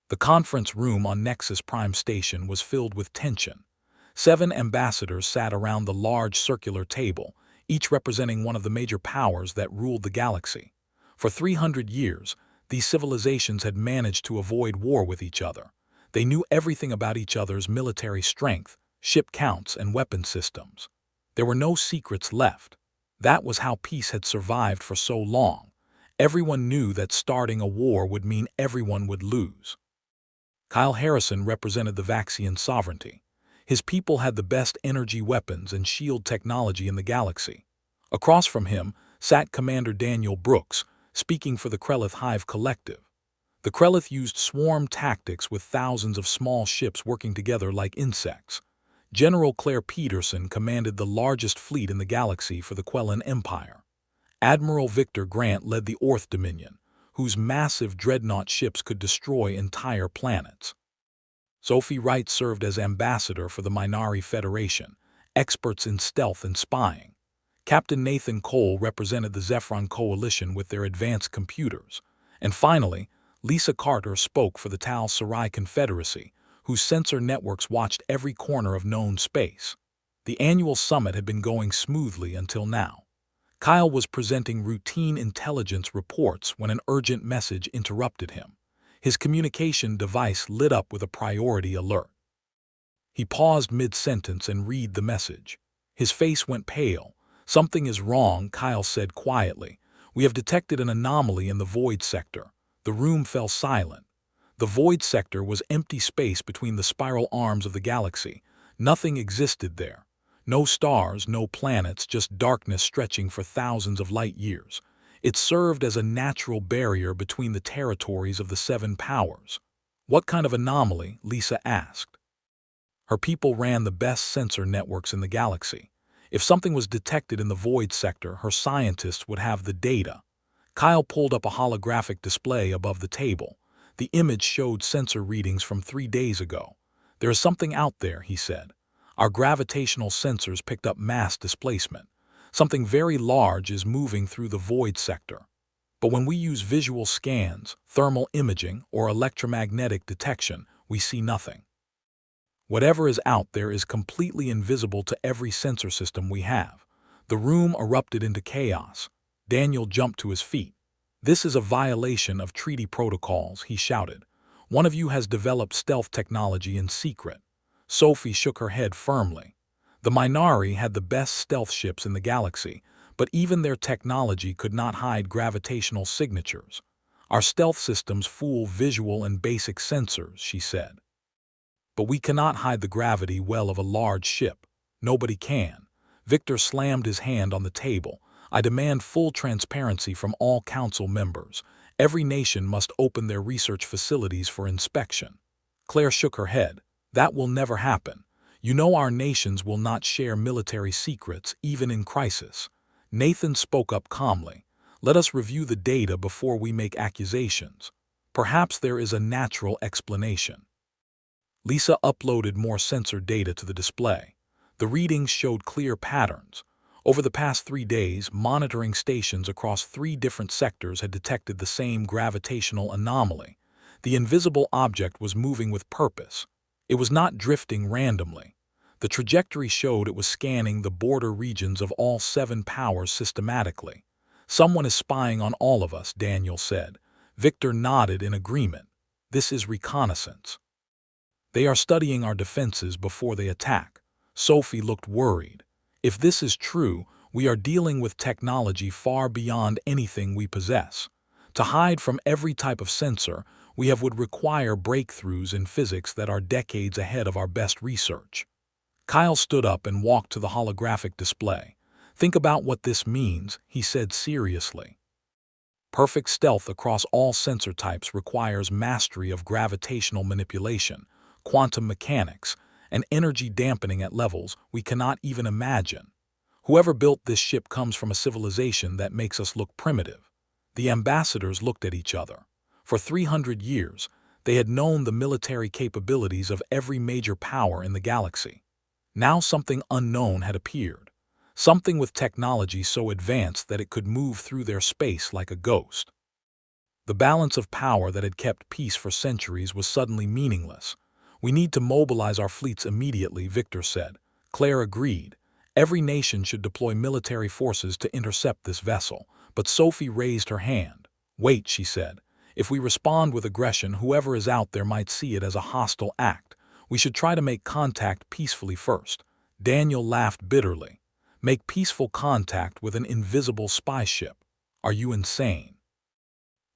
The conference room on Nexus Prime Station was filled with tension. 7 ambassadors sat around the large circular table, each representing one of the major powers that ruled the galaxy. For 300 years, these civilizations had managed to avoid war with each other. They knew everything about each other's military strength, ship counts, and weapon systems. There were no secrets left. That was how peace had survived for so long. Everyone knew that starting a war would mean everyone would lose. Kyle Harrison represented the Vaxian sovereignty. His people had the best energy weapons and shield technology in the galaxy. Across from him sat Commander Daniel Brooks, speaking for the Krelith Hive Collective. The Krelith used swarm tactics with thousands of small ships working together like insects. General Claire Peterson commanded the largest fleet in the galaxy for the Quellan Empire. Admiral Victor Grant led the Orth Dominion, whose massive dreadnought ships could destroy entire planets. Sophie Wright served as ambassador for the Minari Federation, experts in stealth and spying. Captain Nathan Cole represented the Zephyron Coalition with their advanced computers. And finally, Lisa Carter spoke for the Tal Sarai Confederacy, whose sensor networks watched every corner of known space. The annual summit had been going smoothly until now. Kyle was presenting routine intelligence reports when an urgent message interrupted him. His communication device lit up with a priority alert. He paused mid-sentence and read the message. His face went pale. "Something is wrong," Kyle said quietly. "We have detected an anomaly in the void sector." The room fell silent. The void sector was empty space between the spiral arms of the galaxy. Nothing existed there. No stars, no planets, just darkness stretching for thousands of light years. It served as a natural barrier between the territories of the 7 powers. "What kind of anomaly?" Lisa asked. Her people ran the best sensor networks in the galaxy. If something was detected in the void sector, her scientists would have the data. Kyle pulled up a holographic display above the table. The image showed sensor readings from 3 days ago. "There is something out there," he said. "Our gravitational sensors picked up mass displacement. Something very large is moving through the void sector. But when we use visual scans, thermal imaging, or electromagnetic detection, we see nothing. Whatever is out there is completely invisible to every sensor system we have." The room erupted into chaos. Daniel jumped to his feet. "This is a violation of treaty protocols," he shouted. "One of you has developed stealth technology in secret." Sophie shook her head firmly. The Minari had the best stealth ships in the galaxy, but even their technology could not hide gravitational signatures. "Our stealth systems fool visual and basic sensors," she said. "But we cannot hide the gravity well of a large ship. Nobody can." Victor slammed his hand on the table. "I demand full transparency from all council members. Every nation must open their research facilities for inspection." Claire shook her head. "That will never happen. You know our nations will not share military secrets, even in crisis." Nathan spoke up calmly. "Let us review the data before we make accusations. Perhaps there is a natural explanation." Lisa uploaded more sensor data to the display. The readings showed clear patterns. Over the past 3 days, monitoring stations across 3 different sectors had detected the same gravitational anomaly. The invisible object was moving with purpose. It was not drifting randomly. The trajectory showed it was scanning the border regions of all 7 powers systematically. "Someone is spying on all of us," Daniel said. Victor nodded in agreement. "This is reconnaissance. They are studying our defenses before they attack." Sophie looked worried. "If this is true, we are dealing with technology far beyond anything we possess. To hide from every type of sensor, would require breakthroughs in physics that are decades ahead of our best research." Kyle stood up and walked to the holographic display. "Think about what this means," he said seriously. "Perfect stealth across all sensor types requires mastery of gravitational manipulation, quantum mechanics, and energy dampening at levels we cannot even imagine. Whoever built this ship comes from a civilization that makes us look primitive." The ambassadors looked at each other. For 300 years, they had known the military capabilities of every major power in the galaxy. Now something unknown had appeared. Something with technology so advanced that it could move through their space like a ghost. The balance of power that had kept peace for centuries was suddenly meaningless. "We need to mobilize our fleets immediately," Victor said. Claire agreed. Every nation should deploy military forces to intercept this vessel, but Sophie raised her hand. "Wait," she said. "If we respond with aggression, whoever is out there might see it as a hostile act. We should try to make contact peacefully first." Daniel laughed bitterly. "Make peaceful contact with an invisible spy ship? Are you insane?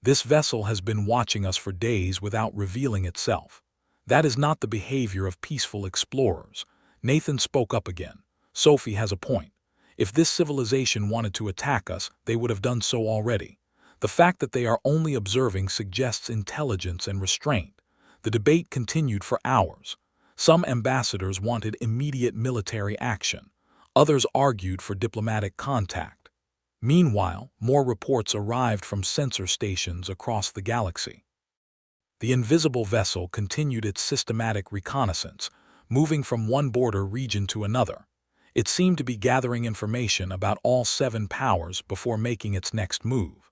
This vessel has been watching us for days without revealing itself. That is not the behavior of peaceful explorers." Nathan spoke up again. "Sophie has a point. If this civilization wanted to attack us, they would have done so already. The fact that they are only observing suggests intelligence and restraint." The debate continued for hours. Some ambassadors wanted immediate military action. Others argued for diplomatic contact. Meanwhile, more reports arrived from sensor stations across the galaxy. The invisible vessel continued its systematic reconnaissance, moving from one border region to another. It seemed to be gathering information about all 7 powers before making its next move.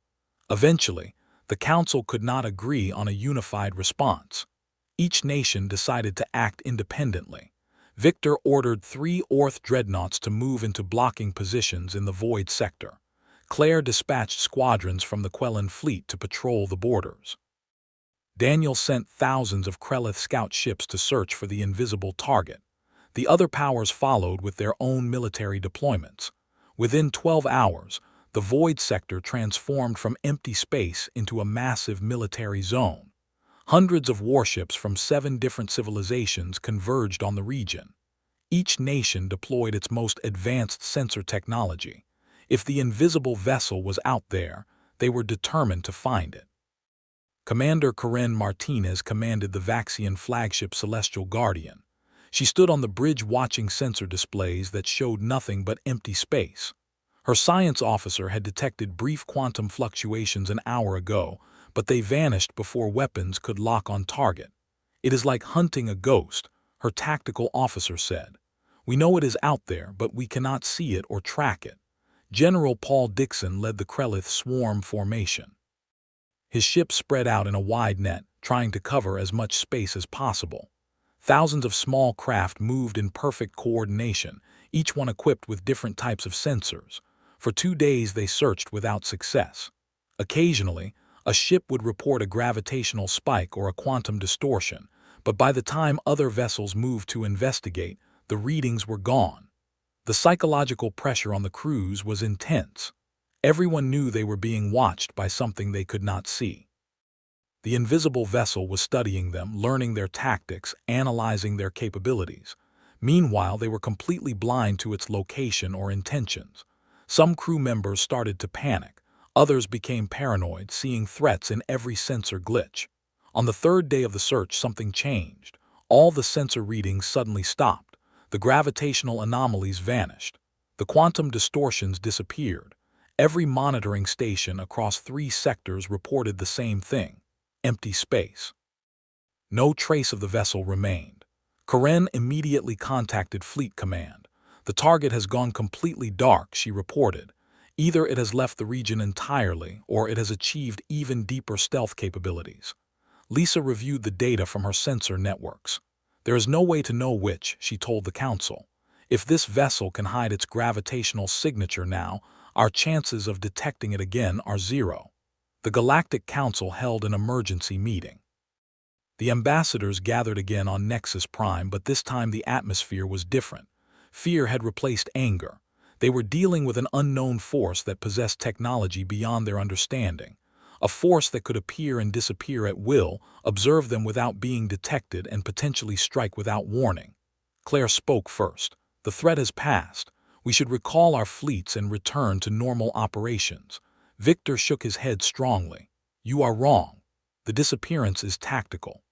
Eventually, the Council could not agree on a unified response. Each nation decided to act independently. Victor ordered 3 Orc dreadnoughts to move into blocking positions in the Void sector. Claire dispatched squadrons from the Quellan fleet to patrol the borders. Daniel sent thousands of Krelith scout ships to search for the invisible target. The other powers followed with their own military deployments. Within 12 hours, the Void sector transformed from empty space into a massive military zone. Hundreds of warships from 7 different civilizations converged on the region. Each nation deployed its most advanced sensor technology. If the invisible vessel was out there, they were determined to find it. Commander Karen Martinez commanded the Vaxian flagship Celestial Guardian. She stood on the bridge watching sensor displays that showed nothing but empty space. Her science officer had detected brief quantum fluctuations an hour ago, but they vanished before weapons could lock on target. "It is like hunting a ghost," her tactical officer said. "We know it is out there, but we cannot see it or track it." General Paul Dixon led the Krelith swarm formation. His ship spread out in a wide net, trying to cover as much space as possible. Thousands of small craft moved in perfect coordination, each one equipped with different types of sensors. For 2 days they searched without success. Occasionally, a ship would report a gravitational spike or a quantum distortion, but by the time other vessels moved to investigate, the readings were gone. The psychological pressure on the crews was intense. Everyone knew they were being watched by something they could not see. The invisible vessel was studying them, learning their tactics, analyzing their capabilities. Meanwhile, they were completely blind to its location or intentions. Some crew members started to panic. Others became paranoid, seeing threats in every sensor glitch. On the 3rd day of the search, something changed. All the sensor readings suddenly stopped. The gravitational anomalies vanished. The quantum distortions disappeared. Every monitoring station across 3 sectors reported the same thing: empty space. No trace of the vessel remained. Karen immediately contacted Fleet Command. "The target has gone completely dark," she reported. "Either it has left the region entirely, or it has achieved even deeper stealth capabilities." Lisa reviewed the data from her sensor networks. "There is no way to know which," she told the Council. "If this vessel can hide its gravitational signature now, our chances of detecting it again are 0. The Galactic Council held an emergency meeting. The ambassadors gathered again on Nexus Prime, but this time the atmosphere was different. Fear had replaced anger. They were dealing with an unknown force that possessed technology beyond their understanding. A force that could appear and disappear at will, observe them without being detected, and potentially strike without warning. Claire spoke first. "The threat has passed. We should recall our fleets and return to normal operations." Victor shook his head strongly. "You are wrong. The disappearance is tactical.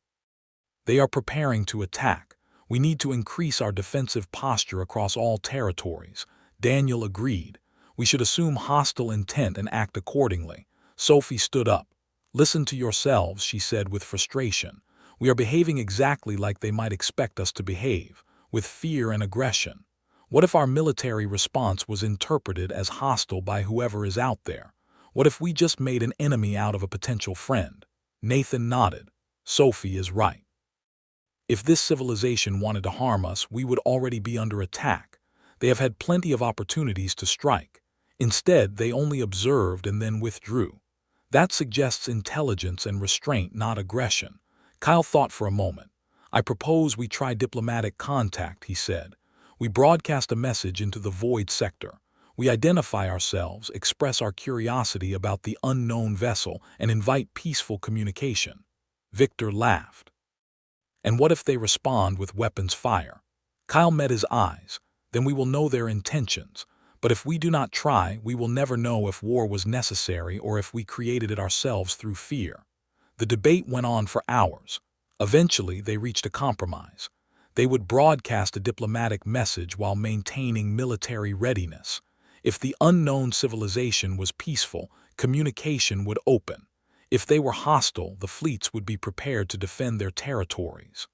They are preparing to attack. We need to increase our defensive posture across all territories." Daniel agreed. "We should assume hostile intent and act accordingly." Sophie stood up. "Listen to yourselves," she said with frustration. "We are behaving exactly like they might expect us to behave, with fear and aggression. What if our military response was interpreted as hostile by whoever is out there? What if we just made an enemy out of a potential friend? Nathan nodded. Sophie is right. If this civilization wanted to harm us, we would already be under attack. They have had plenty of opportunities to strike. Instead, they only observed and then withdrew. That suggests intelligence and restraint, not aggression. Kyle thought for a moment. I propose we try diplomatic contact, he said. We broadcast a message into the void sector. We identify ourselves, express our curiosity about the unknown vessel, and invite peaceful communication. Victor laughed. And what if they respond with weapons fire? Kyle met his eyes. Then we will know their intentions. But if we do not try, we will never know if war was necessary or if we created it ourselves through fear. The debate went on for hours. Eventually, they reached a compromise. They would broadcast a diplomatic message while maintaining military readiness. If the unknown civilization was peaceful, communication would open. If they were hostile, the fleets would be prepared to defend their territories.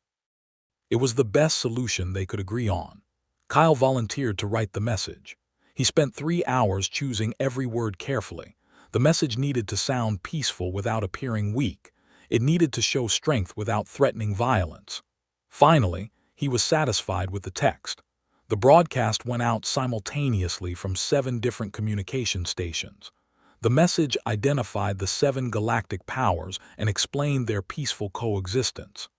It was the best solution they could agree on. Kyle volunteered to write the message. He spent 3 hours choosing every word carefully. The message needed to sound peaceful without appearing weak. It needed to show strength without threatening violence. Finally, he was satisfied with the text. The broadcast went out simultaneously from 7 different communication stations. The message identified the 7 galactic powers and explained their peaceful coexistence.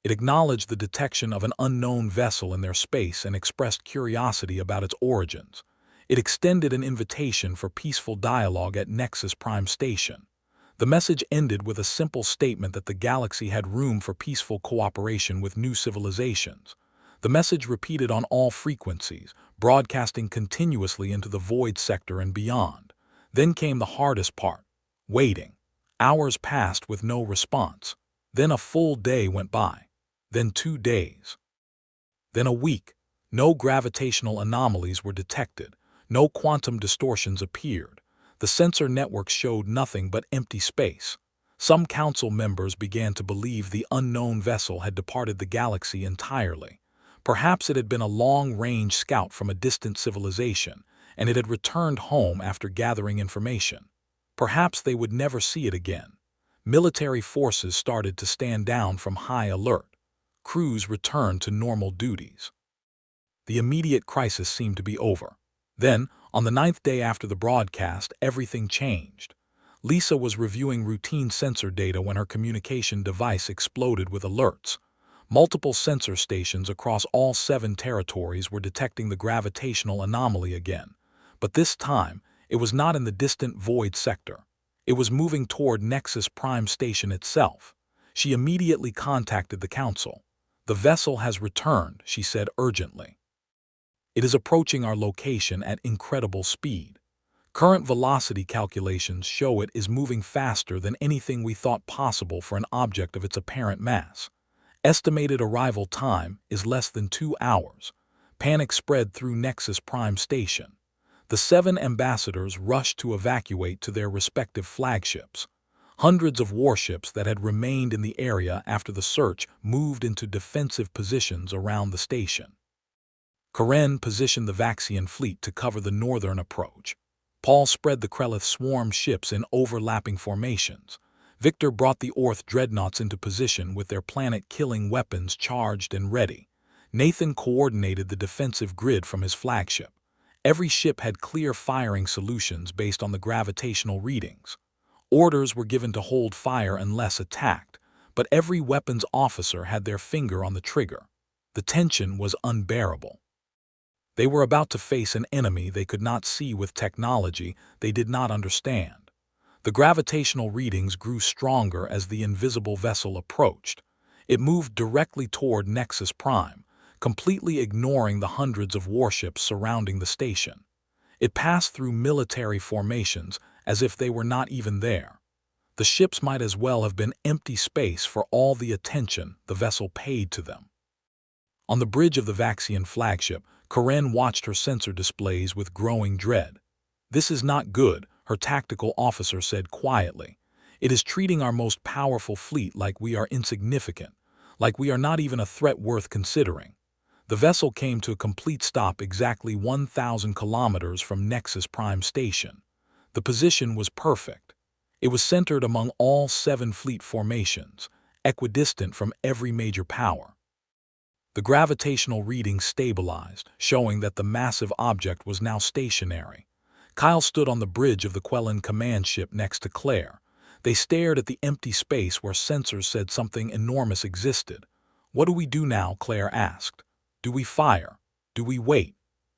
It acknowledged the detection of an unknown vessel in their space and expressed curiosity about its origins. It extended an invitation for peaceful dialogue at Nexus Prime Station. The message ended with a simple statement that the galaxy had room for peaceful cooperation with new civilizations. The message repeated on all frequencies, broadcasting continuously into the void sector and beyond. Then came the hardest part, waiting. Hours passed with no response. Then a full day went by. Then 2 days. Then a week. No gravitational anomalies were detected. No quantum distortions appeared. The sensor networks showed nothing but empty space. Some council members began to believe the unknown vessel had departed the galaxy entirely. Perhaps it had been a long-range scout from a distant civilization, and it had returned home after gathering information. Perhaps they would never see it again. Military forces started to stand down from high alert. Crews returned to normal duties. The immediate crisis seemed to be over. Then, on the 9th day after the broadcast, everything changed. Lisa was reviewing routine sensor data when her communication device exploded with alerts. Multiple sensor stations across all 7 territories were detecting the gravitational anomaly again. But this time, it was not in the distant void sector. It was moving toward Nexus Prime Station itself. She immediately contacted the council. "The vessel has returned," she said urgently. "It is approaching our location at incredible speed. Current velocity calculations show it is moving faster than anything we thought possible for an object of its apparent mass. Estimated arrival time is less than 2 hours. Panic spread through Nexus Prime Station. The 7 ambassadors rushed to evacuate to their respective flagships. Hundreds of warships that had remained in the area after the search moved into defensive positions around the station. Karen positioned the Vaxian fleet to cover the northern approach. Paul spread the Krelith swarm ships in overlapping formations. Victor brought the Orth dreadnoughts into position with their planet-killing weapons charged and ready. Nathan coordinated the defensive grid from his flagship. Every ship had clear firing solutions based on the gravitational readings. Orders were given to hold fire unless attacked, but every weapons officer had their finger on the trigger. The tension was unbearable. They were about to face an enemy they could not see with technology they did not understand. The gravitational readings grew stronger as the invisible vessel approached. It moved directly toward Nexus Prime, completely ignoring the hundreds of warships surrounding the station. It passed through military formations as if they were not even there. The ships might as well have been empty space for all the attention the vessel paid to them. On the bridge of the Vaxian flagship, Karen watched her sensor displays with growing dread. "This is not good," her tactical officer said quietly. "It is treating our most powerful fleet like we are insignificant, like we are not even a threat worth considering." The vessel came to a complete stop exactly 1,000 kilometers from Nexus Prime Station. The position was perfect. It was centered among all 7 fleet formations, equidistant from every major power. The gravitational readings stabilized, showing that the massive object was now stationary. Kyle stood on the bridge of the Quellan command ship next to Claire. They stared at the empty space where sensors said something enormous existed. "What do we do now?" Claire asked. "Do we fire? Do we wait?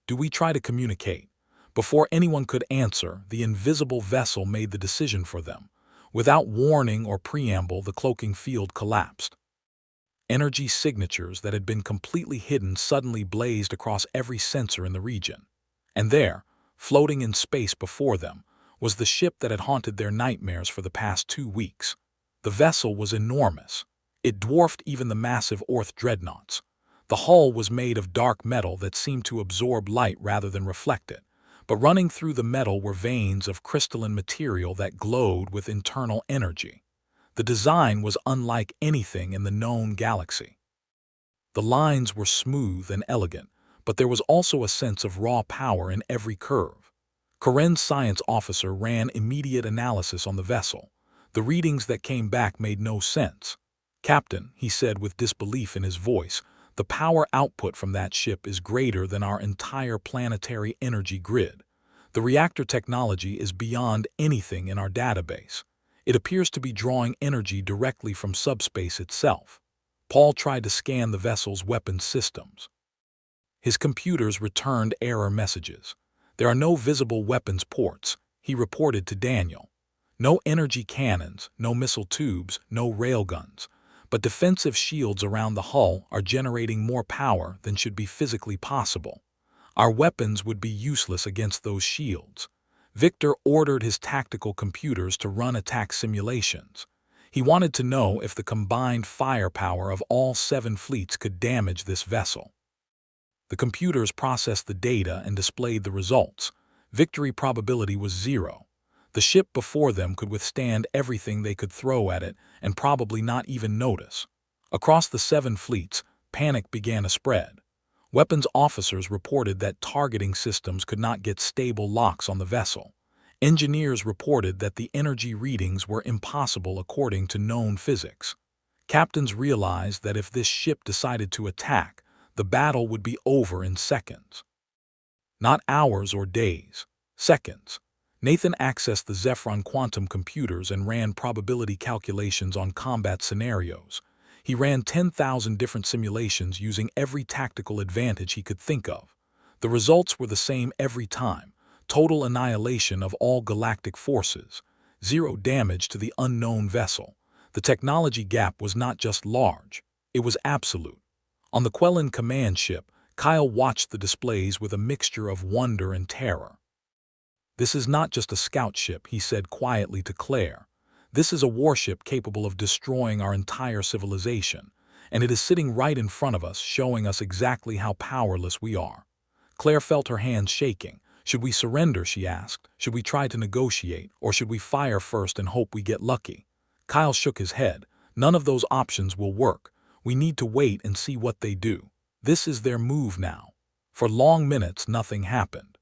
Do we try to communicate?" Before anyone could answer, the invisible vessel made the decision for them. Without warning or preamble, the cloaking field collapsed. Energy signatures that had been completely hidden suddenly blazed across every sensor in the region. And there, floating in space before them, was the ship that had haunted their nightmares for the past 2 weeks. The vessel was enormous. It dwarfed even the massive Orc dreadnoughts. The hull was made of dark metal that seemed to absorb light rather than reflect it, but running through the metal were veins of crystalline material that glowed with internal energy. The design was unlike anything in the known galaxy. The lines were smooth and elegant, but there was also a sense of raw power in every curve. Karen's science officer ran immediate analysis on the vessel. The readings that came back made no sense. "Captain," he said with disbelief in his voice, "the power output from that ship is greater than our entire planetary energy grid. The reactor technology is beyond anything in our database. It appears to be drawing energy directly from subspace itself." Paul tried to scan the vessel's weapons systems. His computers returned error messages. "There are no visible weapons ports," he reported to Daniel. "No energy cannons, no missile tubes, no railguns. But defensive shields around the hull are generating more power than should be physically possible. Our weapons would be useless against those shields." Victor ordered his tactical computers to run attack simulations. He wanted to know if the combined firepower of all 7 fleets could damage this vessel. The computers processed the data and displayed the results. Victory probability was 0. The ship before them could withstand everything they could throw at it and probably not even notice. Across the 7 fleets, panic began to spread. Weapons officers reported that targeting systems could not get stable locks on the vessel. Engineers reported that the energy readings were impossible according to known physics. Captains realized that if this ship decided to attack, the battle would be over in seconds. Not hours or days, seconds. Nathan accessed the Zephron quantum computers and ran probability calculations on combat scenarios. He ran 10,000 different simulations using every tactical advantage he could think of. The results were the same every time: total annihilation of all galactic forces, 0 damage to the unknown vessel. The technology gap was not just large, it was absolute. On the Quellan command ship, Kyle watched the displays with a mixture of wonder and terror. "This is not just a scout ship," he said quietly to Claire. "This is a warship capable of destroying our entire civilization, and it is sitting right in front of us, showing us exactly how powerless we are." Claire felt her hands shaking. "Should we surrender?" she asked. "Should we try to negotiate, or should we fire first and hope we get lucky?" Kyle shook his head. "None of those options will work. We need to wait and see what they do. This is their move now." For long minutes, nothing happened.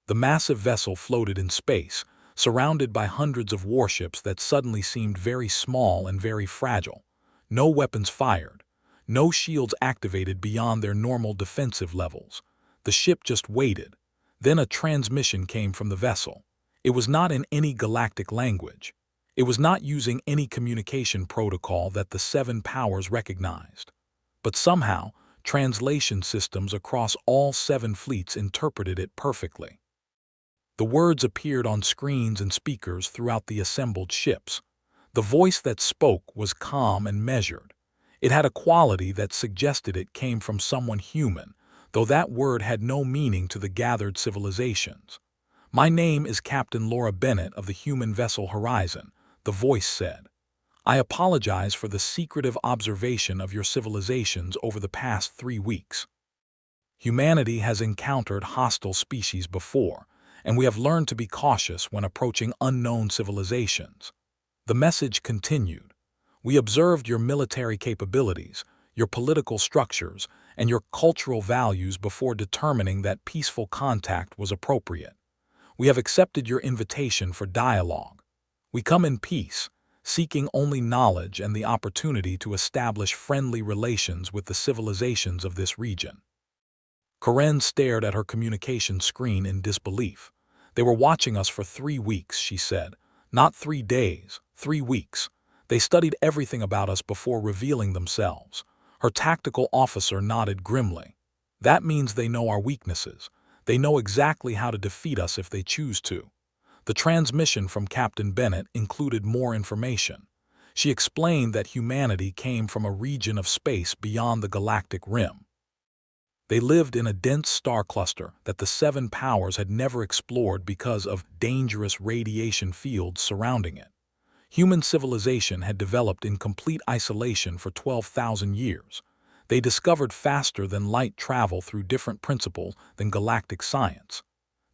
The massive vessel floated in space, surrounded by hundreds of warships that suddenly seemed very small and very fragile. No weapons fired. No shields activated beyond their normal defensive levels. The ship just waited. Then a transmission came from the vessel. It was not in any galactic language. It was not using any communication protocol that the 7 powers recognized. But somehow, translation systems across all 7 fleets interpreted it perfectly. The words appeared on screens and speakers throughout the assembled ships. The voice that spoke was calm and measured. It had a quality that suggested it came from someone human, though that word had no meaning to the gathered civilizations. "My name is Captain Laura Bennett of the human vessel Horizon," the voice said. "I apologize for the secretive observation of your civilizations over the past 3 weeks. Humanity has encountered hostile species before, and we have learned to be cautious when approaching unknown civilizations." The message continued. "We observed your military capabilities, your political structures, and your cultural values before determining that peaceful contact was appropriate. We have accepted your invitation for dialogue. We come in peace, seeking only knowledge and the opportunity to establish friendly relations with the civilizations of this region." Karen stared at her communication screen in disbelief. "They were watching us for 3 weeks," she said. "Not 3 days, 3 weeks. They studied everything about us before revealing themselves." Her tactical officer nodded grimly. "That means they know our weaknesses. They know exactly how to defeat us if they choose to." The transmission from Captain Bennett included more information. She explained that humanity came from a region of space beyond the galactic rim. They lived in a dense star cluster that the Seven Powers had never explored because of dangerous radiation fields surrounding it. Human civilization had developed in complete isolation for 12,000 years. They discovered faster than light travel through different principles than galactic science.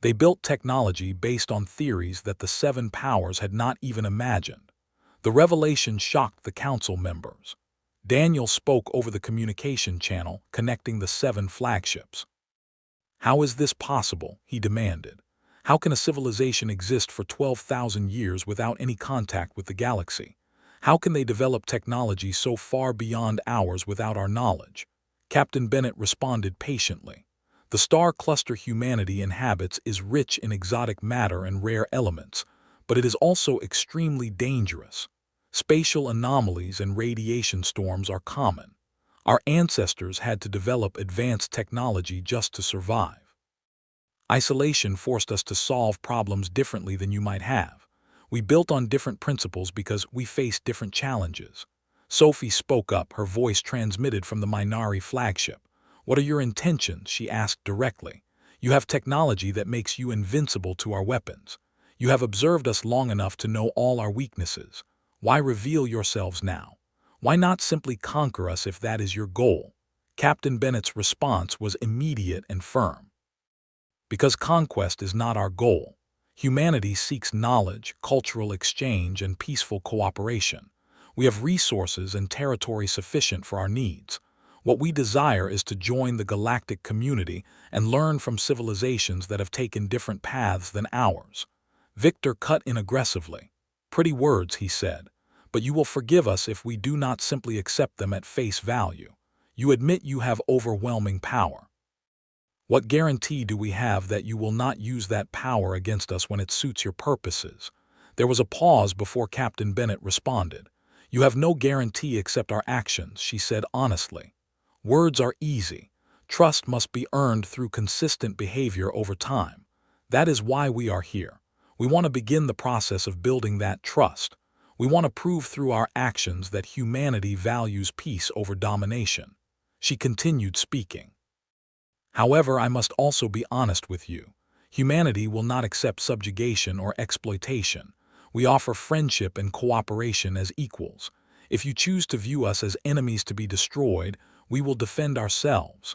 They built technology based on theories that the Seven Powers had not even imagined. The revelation shocked the council members. Daniel spoke over the communication channel connecting the 7 flagships. "How is this possible?" he demanded. "How can a civilization exist for 12,000 years without any contact with the galaxy? How can they develop technology so far beyond ours without our knowledge?" Captain Bennett responded patiently. "The star cluster humanity inhabits is rich in exotic matter and rare elements, but it is also extremely dangerous. Spatial anomalies and radiation storms are common. Our ancestors had to develop advanced technology just to survive. Isolation forced us to solve problems differently than you might have. We built on different principles because we faced different challenges." Sophie spoke up, her voice transmitted from the Minari flagship. "What are your intentions?" she asked directly. "You have technology that makes you invincible to our weapons. You have observed us long enough to know all our weaknesses. Why reveal yourselves now? Why not simply conquer us if that is your goal?" Captain Bennett's response was immediate and firm. "Because conquest is not our goal. Humanity seeks knowledge, cultural exchange, and peaceful cooperation. We have resources and territory sufficient for our needs. What we desire is to join the galactic community and learn from civilizations that have taken different paths than ours." Victor cut in aggressively. "Pretty words," he said, "but you will forgive us if we do not simply accept them at face value. You admit you have overwhelming power. What guarantee do we have that you will not use that power against us when it suits your purposes?" There was a pause before Captain Bennett responded. "You have no guarantee except our actions," she said honestly. "Words are easy. Trust must be earned through consistent behavior over time. That is why we are here. We want to begin the process of building that trust. We want to prove through our actions that humanity values peace over domination." She continued speaking. "However, I must also be honest with you. Humanity will not accept subjugation or exploitation. We offer friendship and cooperation as equals. If you choose to view us as enemies to be destroyed, we will defend ourselves.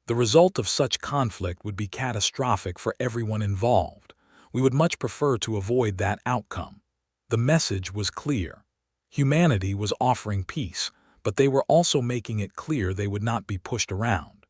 The result of such conflict would be catastrophic for everyone involved. We would much prefer to avoid that outcome." The message was clear. Humanity was offering peace, but they were also making it clear they would not be pushed around.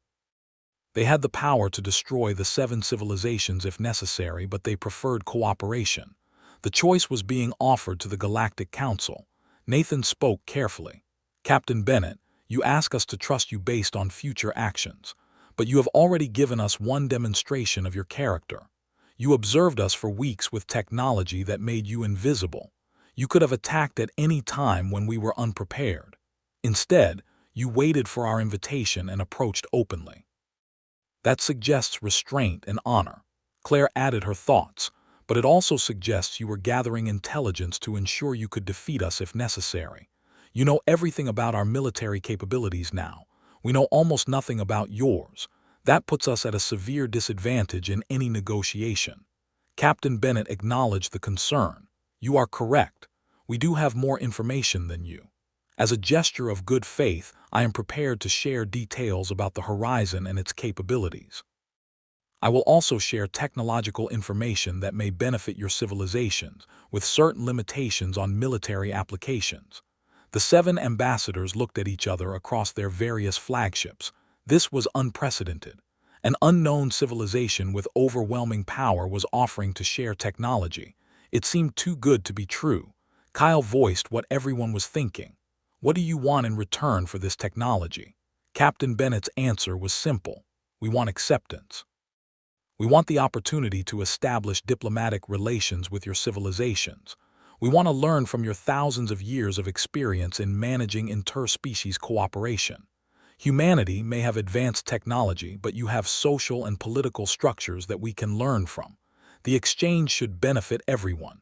They had the power to destroy the 7 civilizations if necessary, but they preferred cooperation. The choice was being offered to the Galactic Council. Nathan spoke carefully. "Captain Bennett, you ask us to trust you based on future actions, but you have already given us one demonstration of your character. You observed us for weeks with technology that made you invisible. You could have attacked at any time when we were unprepared. Instead, you waited for our invitation and approached openly. That suggests restraint and honor." Claire added her thoughts, "but it also suggests you were gathering intelligence to ensure you could defeat us if necessary. You know everything about our military capabilities now. We know almost nothing about yours. That puts us at a severe disadvantage in any negotiation." Captain Bennett acknowledged the concern. "You are correct. We do have more information than you. As a gesture of good faith, I am prepared to share details about the horizon and its capabilities. I will also share technological information that may benefit your civilizations, with certain limitations on military applications." The 7 ambassadors looked at each other across their various flagships. This was unprecedented. An unknown civilization with overwhelming power was offering to share technology. It seemed too good to be true. Kyle voiced what everyone was thinking. What do you want in return for this technology? Captain Bennett's answer was simple. We want acceptance. We want the opportunity to establish diplomatic relations with your civilizations. We want to learn from your thousands of years of experience in managing interspecies cooperation. Humanity may have advanced technology, but you have social and political structures that we can learn from. The exchange should benefit everyone.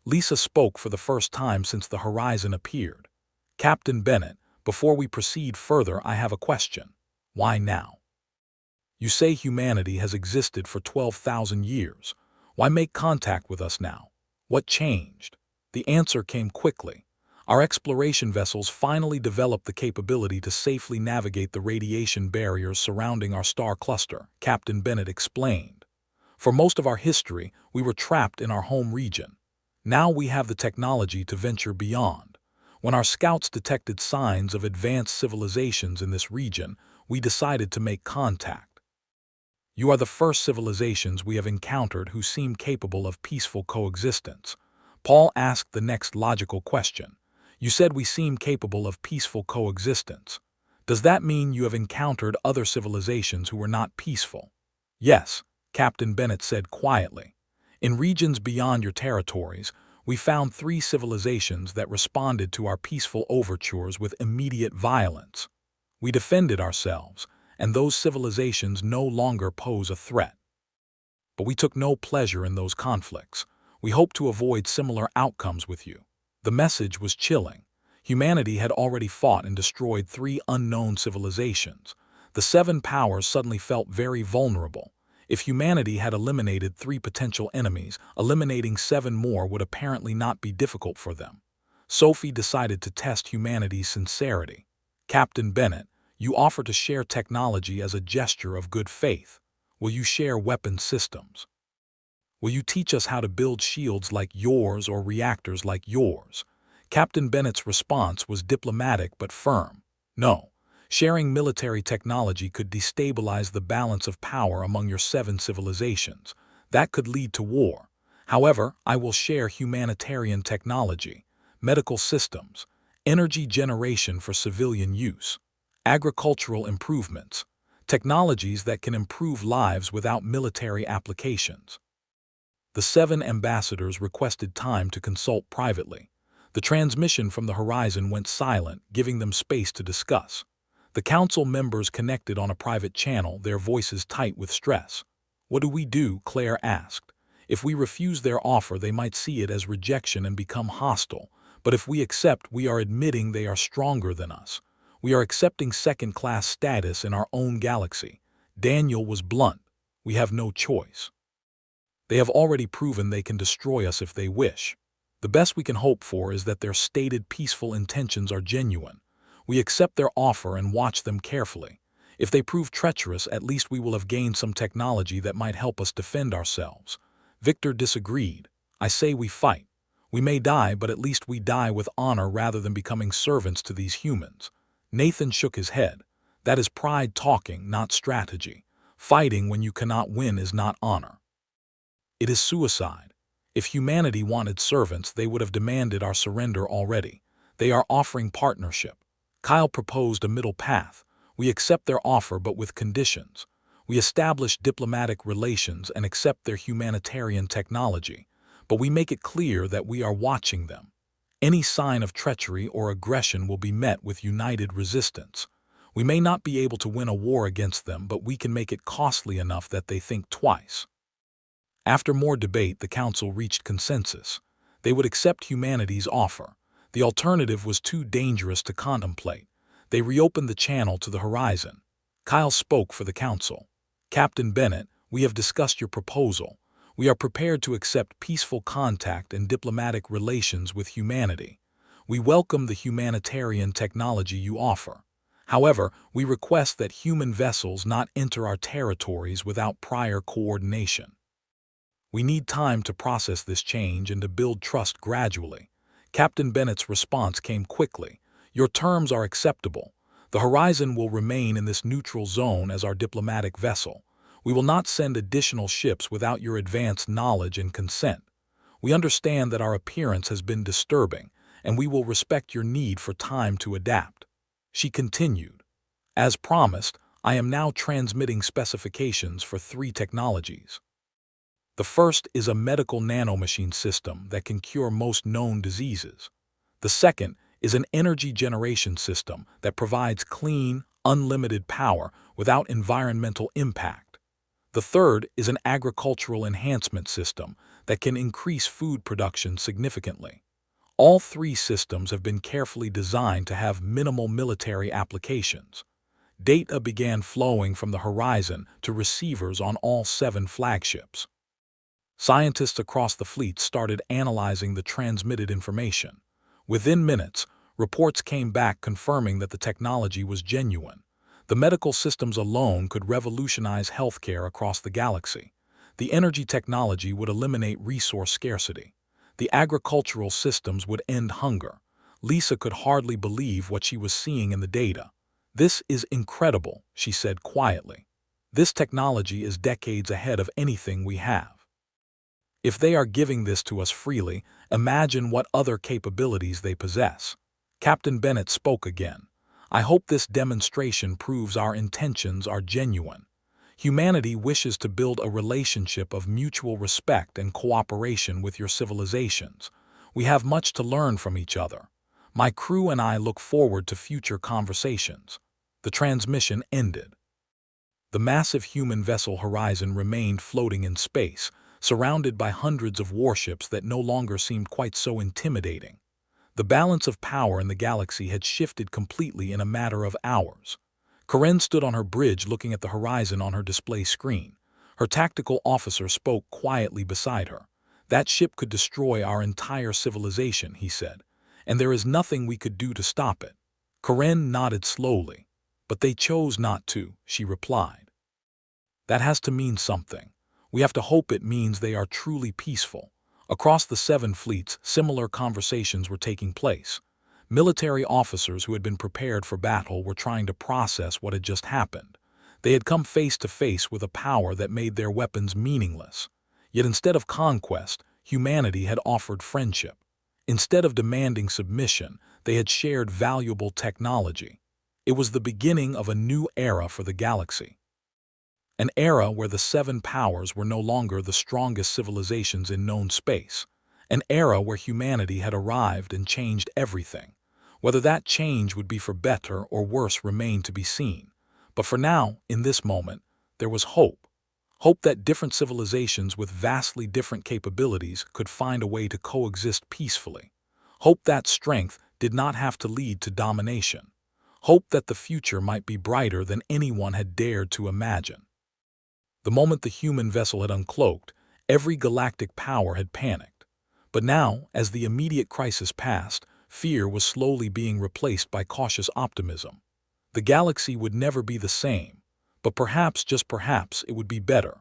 Lisa spoke for the first time since the horizon appeared. Captain Bennett, before we proceed further, I have a question. Why now? You say humanity has existed for 12,000 years. Why make contact with us now? What changed? The answer came quickly. Our exploration vessels finally developed the capability to safely navigate the radiation barriers surrounding our star cluster, Captain Bennett explained. For most of our history, we were trapped in our home region. Now we have the technology to venture beyond. When our scouts detected signs of advanced civilizations in this region, we decided to make contact. You are the first civilizations we have encountered who seem capable of peaceful coexistence. Paul asked the next logical question. You said we seem capable of peaceful coexistence. Does that mean you have encountered other civilizations who were not peaceful? Yes, Captain Bennett said quietly. In regions beyond your territories, we found 3 civilizations that responded to our peaceful overtures with immediate violence. We defended ourselves, and those civilizations no longer pose a threat. But we took no pleasure in those conflicts. We hope to avoid similar outcomes with you. The message was chilling. Humanity had already fought and destroyed 3 unknown civilizations. The 7 powers suddenly felt very vulnerable. If humanity had eliminated 3 potential enemies, eliminating 7 more would apparently not be difficult for them. Sophie decided to test humanity's sincerity. Captain Bennett, you offer to share technology as a gesture of good faith. Will you share weapon systems? Will you teach us how to build shields like yours or reactors like yours? Captain Bennett's response was diplomatic but firm. No, sharing military technology could destabilize the balance of power among your 7 civilizations. That could lead to war. However, I will share humanitarian technology, medical systems, energy generation for civilian use, agricultural improvements, technologies that can improve lives without military applications. The 7 ambassadors requested time to consult privately. The transmission from the horizon went silent, giving them space to discuss. The council members connected on a private channel, their voices tight with stress. What do we do? Claire asked. If we refuse their offer, they might see it as rejection and become hostile. But if we accept, we are admitting they are stronger than us. We are accepting second-class status in our own galaxy. Daniel was blunt. We have no choice. They have already proven they can destroy us if they wish. The best we can hope for is that their stated peaceful intentions are genuine. We accept their offer and watch them carefully. If they prove treacherous, at least we will have gained some technology that might help us defend ourselves. Victor disagreed. I say we fight. We may die, but at least we die with honor rather than becoming servants to these humans. Nathan shook his head. That is pride talking, not strategy. Fighting when you cannot win is not honor. It is suicide. If humanity wanted servants, they would have demanded our surrender already. They are offering partnership. Kyle proposed a middle path. We accept their offer, but with conditions. We establish diplomatic relations and accept their humanitarian technology, but we make it clear that we are watching them. Any sign of treachery or aggression will be met with united resistance. We may not be able to win a war against them, but we can make it costly enough that they think twice. After more debate, the council reached consensus. They would accept humanity's offer. The alternative was too dangerous to contemplate. They reopened the channel to the horizon. Kyle spoke for the council. Captain Bennett, we have discussed your proposal. We are prepared to accept peaceful contact and diplomatic relations with humanity. We welcome the humanitarian technology you offer. However, we request that human vessels not enter our territories without prior coordination. We need time to process this change and to build trust gradually. Captain Bennett's response came quickly. Your terms are acceptable. The horizon will remain in this neutral zone as our diplomatic vessel. We will not send additional ships without your advanced knowledge and consent. We understand that our appearance has been disturbing, and we will respect your need for time to adapt." She continued, "As promised, I am now transmitting specifications for 3 technologies. The first is a medical nanomachine system that can cure most known diseases. The second is an energy generation system that provides clean, unlimited power without environmental impact. The third is an agricultural enhancement system that can increase food production significantly. All 3 systems have been carefully designed to have minimal military applications." Data began flowing from the horizon to receivers on all 7 flagships. Scientists across the fleet started analyzing the transmitted information. Within minutes, reports came back confirming that the technology was genuine. The medical systems alone could revolutionize healthcare across the galaxy. The energy technology would eliminate resource scarcity. The agricultural systems would end hunger. Lisa could hardly believe what she was seeing in the data. "This is incredible," she said quietly. "This technology is decades ahead of anything we have. If they are giving this to us freely, imagine what other capabilities they possess." Captain Bennett spoke again. "I hope this demonstration proves our intentions are genuine. Humanity wishes to build a relationship of mutual respect and cooperation with your civilizations. We have much to learn from each other. My crew and I look forward to future conversations." The transmission ended. The massive human vessel Horizon remained floating in space, surrounded by hundreds of warships that no longer seemed quite so intimidating. The balance of power in the galaxy had shifted completely in a matter of hours. Karen stood on her bridge looking at the horizon on her display screen. Her tactical officer spoke quietly beside her. "That ship could destroy our entire civilization," he said, "and there is nothing we could do to stop it." Karen nodded slowly. "But they chose not to," she replied. "That has to mean something. We have to hope it means they are truly peaceful." Across the 7 fleets, similar conversations were taking place. Military officers who had been prepared for battle were trying to process what had just happened. They had come face to face with a power that made their weapons meaningless. Yet instead of conquest, humanity had offered friendship. Instead of demanding submission, they had shared valuable technology. It was the beginning of a new era for the galaxy. An era where the 7 powers were no longer the strongest civilizations in known space. An era where humanity had arrived and changed everything. Whether that change would be for better or worse remained to be seen. But for now, in this moment, there was hope. Hope that different civilizations with vastly different capabilities could find a way to coexist peacefully. Hope that strength did not have to lead to domination. Hope that the future might be brighter than anyone had dared to imagine. The moment the human vessel had uncloaked, every galactic power had panicked. But now, as the immediate crisis passed, fear was slowly being replaced by cautious optimism. The galaxy would never be the same, but perhaps, just perhaps, it would be better.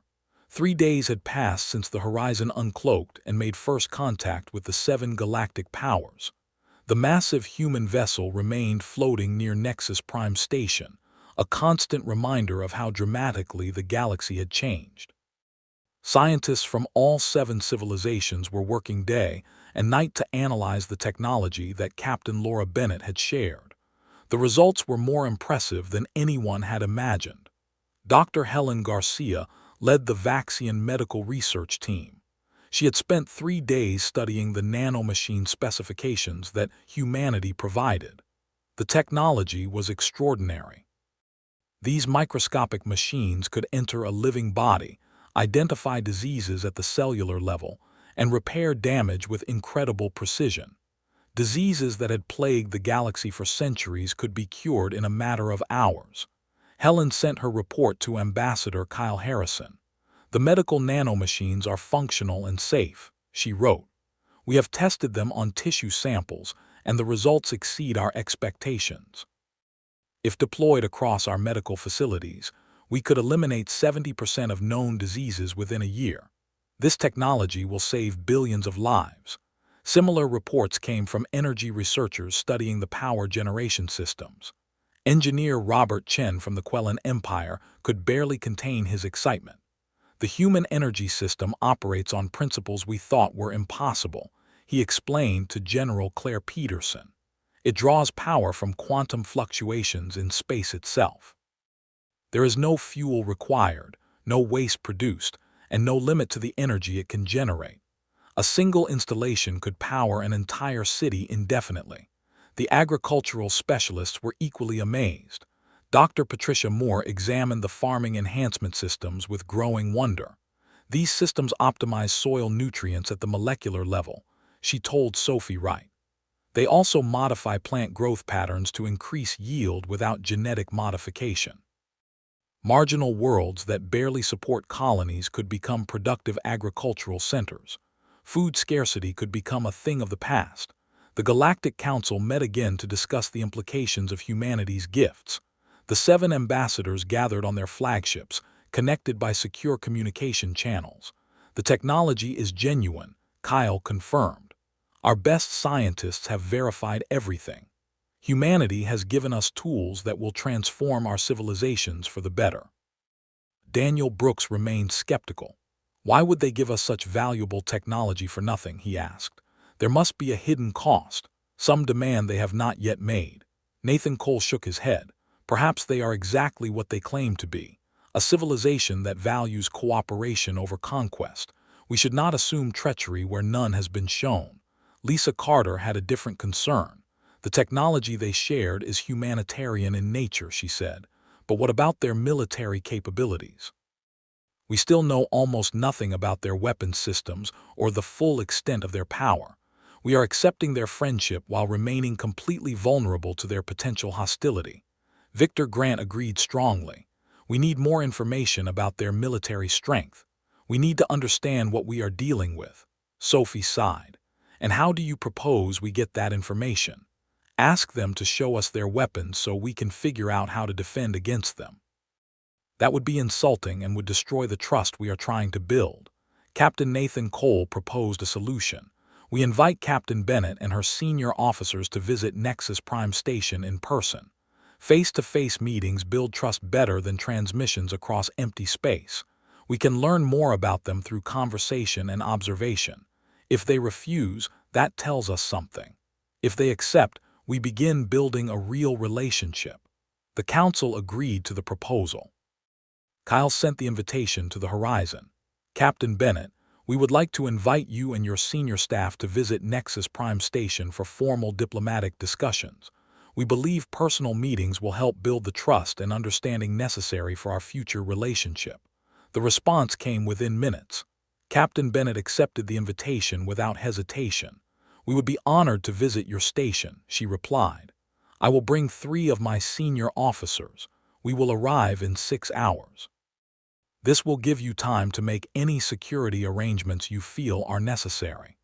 3 days had passed since the Horizon uncloaked and made first contact with the 7 galactic powers. The massive human vessel remained floating near Nexus Prime Station, a constant reminder of how dramatically the galaxy had changed. Scientists from all 7 civilizations were working day and night to analyze the technology that Captain Laura Bennett had shared. The results were more impressive than anyone had imagined. Dr. Helen Garcia led the Vaxian medical research team. She had spent 3 days studying the nanomachine specifications that humanity provided. The technology was extraordinary. These microscopic machines could enter a living body, identify diseases at the cellular level, and repair damage with incredible precision. Diseases that had plagued the galaxy for centuries could be cured in a matter of hours. Helen sent her report to Ambassador Kyle Harrison. "The medical nanomachines are functional and safe," she wrote. "We have tested them on tissue samples, and the results exceed our expectations. If deployed across our medical facilities, we could eliminate 70% of known diseases within a year. This technology will save billions of lives." Similar reports came from energy researchers studying the power generation systems. Engineer Robert Chen from the Quellan Empire could barely contain his excitement. The human energy system operates on principles we thought were impossible, he explained to General Claire Peterson. It draws power from quantum fluctuations in space itself. There is no fuel required, no waste produced, and no limit to the energy it can generate. A single installation could power an entire city indefinitely. The agricultural specialists were equally amazed. Dr. Patricia Moore examined the farming enhancement systems with growing wonder. These systems optimize soil nutrients at the molecular level, she told Sophie Wright. They also modify plant growth patterns to increase yield without genetic modification. Marginal worlds that barely support colonies could become productive agricultural centers. Food scarcity could become a thing of the past. The Galactic Council met again to discuss the implications of humanity's gifts. The 7 ambassadors gathered on their flagships, connected by secure communication channels. The technology is genuine, Kyle confirmed. Our best scientists have verified everything. Humanity has given us tools that will transform our civilizations for the better. Daniel Brooks remained skeptical. Why would they give us such valuable technology for nothing, he asked. There must be a hidden cost, some demand they have not yet made. Nathan Cole shook his head. Perhaps they are exactly what they claim to be, a civilization that values cooperation over conquest. We should not assume treachery where none has been shown. Lisa Carter had a different concern. The technology they shared is humanitarian in nature, she said. But what about their military capabilities? We still know almost nothing about their weapons systems or the full extent of their power. We are accepting their friendship while remaining completely vulnerable to their potential hostility. Victor Grant agreed strongly. We need more information about their military strength. We need to understand what we are dealing with. Sophie sighed. And how do you propose we get that information? Ask them to show us their weapons so we can figure out how to defend against them. That would be insulting and would destroy the trust we are trying to build. Captain Nathan Cole proposed a solution. We invite Captain Bennett and her senior officers to visit Nexus Prime Station in person. Face-to-face meetings build trust better than transmissions across empty space. We can learn more about them through conversation and observation. If they refuse, that tells us something. If they accept, we begin building a real relationship. The council agreed to the proposal. Kyle sent the invitation to the horizon. Captain Bennett, we would like to invite you and your senior staff to visit Nexus Prime Station for formal diplomatic discussions. We believe personal meetings will help build the trust and understanding necessary for our future relationship. The response came within minutes. Captain Bennett accepted the invitation without hesitation. We would be honored to visit your station, she replied. I will bring 3 of my senior officers. We will arrive in 6 hours. This will give you time to make any security arrangements you feel are necessary.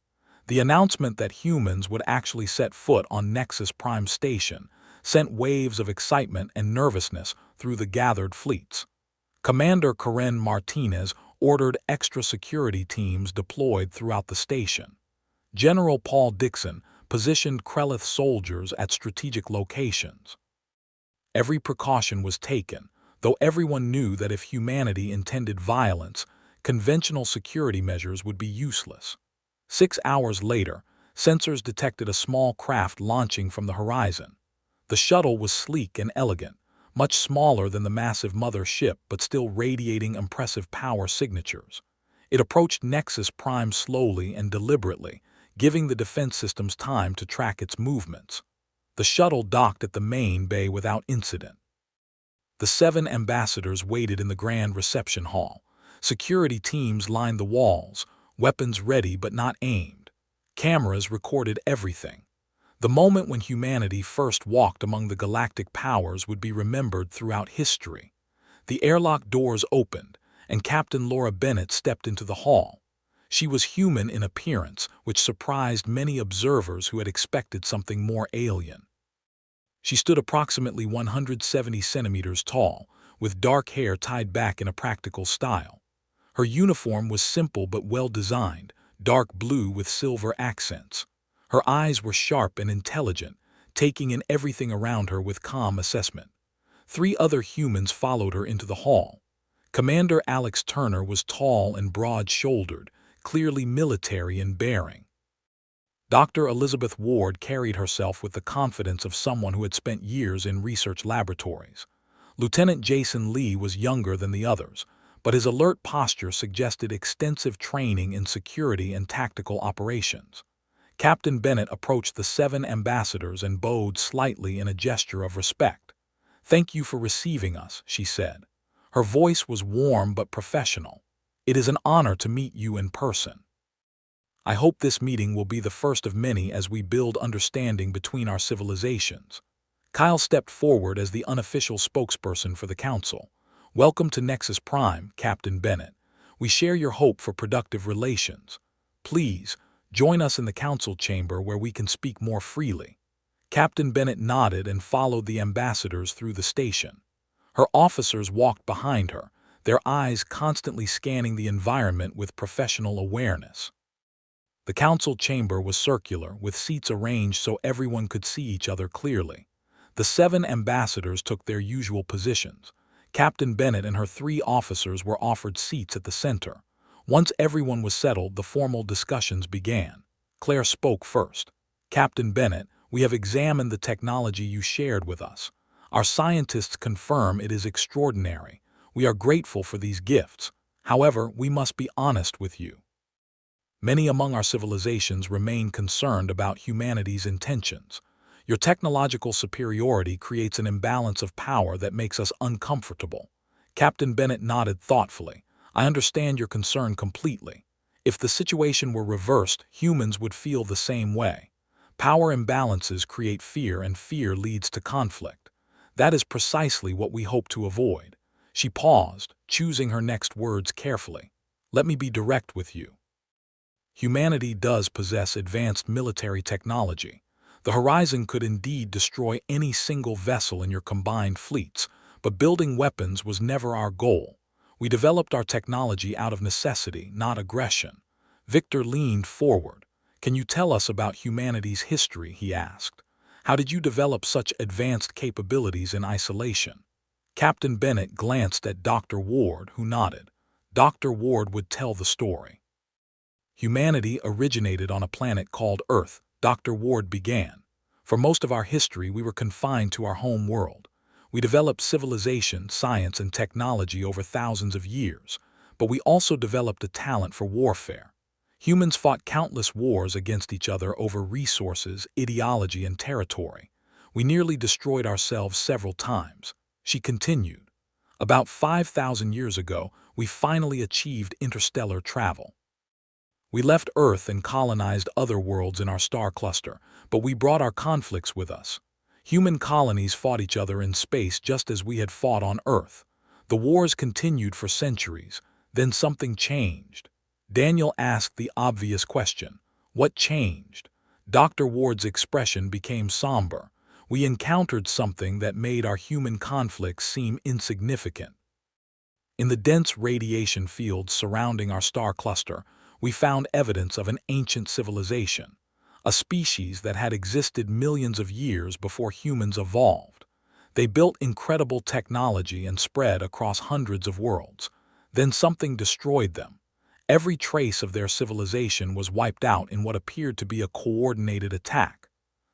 The announcement that humans would actually set foot on Nexus Prime Station sent waves of excitement and nervousness through the gathered fleets. Commander Karen Martinez ordered extra security teams deployed throughout the station. General Paul Dixon positioned Krelith soldiers at strategic locations. Every precaution was taken, though everyone knew that if humanity intended violence, conventional security measures would be useless. 6 hours later, sensors detected a small craft launching from the horizon. The shuttle was sleek and elegant, much smaller than the massive mother ship but still radiating impressive power signatures. It approached Nexus Prime slowly and deliberately, giving the defense systems time to track its movements. The shuttle docked at the main bay without incident. The 7 ambassadors waited in the grand reception hall. Security teams lined the walls, weapons ready but not aimed. Cameras recorded everything. The moment when humanity first walked among the galactic powers would be remembered throughout history. The airlock doors opened, and Captain Laura Bennett stepped into the hall. She was human in appearance, which surprised many observers who had expected something more alien. She stood approximately 170 centimeters tall, with dark hair tied back in a practical style. Her uniform was simple but well-designed, dark blue with silver accents. Her eyes were sharp and intelligent, taking in everything around her with calm assessment. 3 other humans followed her into the hall. Commander Alex Turner was tall and broad-shouldered, clearly military in bearing. Dr. Elizabeth Ward carried herself with the confidence of someone who had spent years in research laboratories. Lieutenant Jason Lee was younger than the others, but his alert posture suggested extensive training in security and tactical operations. Captain Bennett approached the 7 ambassadors and bowed slightly in a gesture of respect. "Thank you for receiving us," she said. Her voice was warm but professional. "It is an honor to meet you in person. I hope this meeting will be the first of many as we build understanding between our civilizations." Kyle stepped forward as the unofficial spokesperson for the council. "Welcome to Nexus Prime, Captain Bennett. We share your hope for productive relations. Please, join us in the council chamber where we can speak more freely." Captain Bennett nodded and followed the ambassadors through the station. Her officers walked behind her, their eyes constantly scanning the environment with professional awareness. The council chamber was circular, with seats arranged so everyone could see each other clearly. The 7 ambassadors took their usual positions. Captain Bennett and her 3 officers were offered seats at the center. Once everyone was settled, the formal discussions began. Claire spoke first. "Captain Bennett, we have examined the technology you shared with us. Our scientists confirm it is extraordinary. We are grateful for these gifts. However, we must be honest with you. Many among our civilizations remain concerned about humanity's intentions. Your technological superiority creates an imbalance of power that makes us uncomfortable." Captain Bennett nodded thoughtfully. "I understand your concern completely. If the situation were reversed, humans would feel the same way. Power imbalances create fear, and fear leads to conflict. That is precisely what we hope to avoid." She paused, choosing her next words carefully. "Let me be direct with you. Humanity does possess advanced military technology. The Horizon could indeed destroy any single vessel in your combined fleets, but building weapons was never our goal. We developed our technology out of necessity, not aggression." Victor leaned forward. "Can you tell us about humanity's history?" he asked. "How did you develop such advanced capabilities in isolation?" Captain Bennett glanced at Dr. Ward, who nodded. Dr. Ward would tell the story. "Humanity originated on a planet called Earth," Dr. Ward began. "For most of our history, we were confined to our home world. We developed civilization, science, and technology over thousands of years, but we also developed a talent for warfare. Humans fought countless wars against each other over resources, ideology, and territory. We nearly destroyed ourselves several times." She continued. "About 5,000 years ago, we finally achieved interstellar travel. We left Earth and colonized other worlds in our star cluster, but we brought our conflicts with us. Human colonies fought each other in space just as we had fought on Earth. The wars continued for centuries, then something changed." Daniel asked the obvious question. "What changed?" Dr. Ward's expression became somber. "We encountered something that made our human conflicts seem insignificant. In the dense radiation fields surrounding our star cluster, we found evidence of an ancient civilization, a species that had existed millions of years before humans evolved. They built incredible technology and spread across hundreds of worlds. Then something destroyed them. Every trace of their civilization was wiped out in what appeared to be a coordinated attack."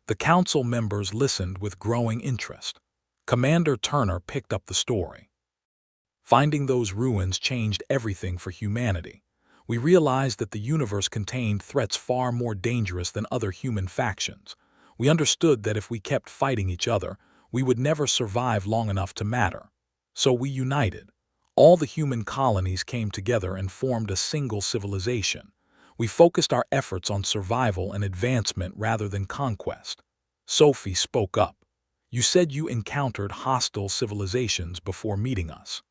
The council members listened with growing interest. Commander Turner picked up the story. "Finding those ruins changed everything for humanity. We realized that the universe contained threats far more dangerous than other human factions. We understood that if we kept fighting each other, we would never survive long enough to matter. So we united. All the human colonies came together and formed a single civilization. We focused our efforts on survival and advancement rather than conquest." Sophie spoke up. "You said you encountered hostile civilizations before meeting us.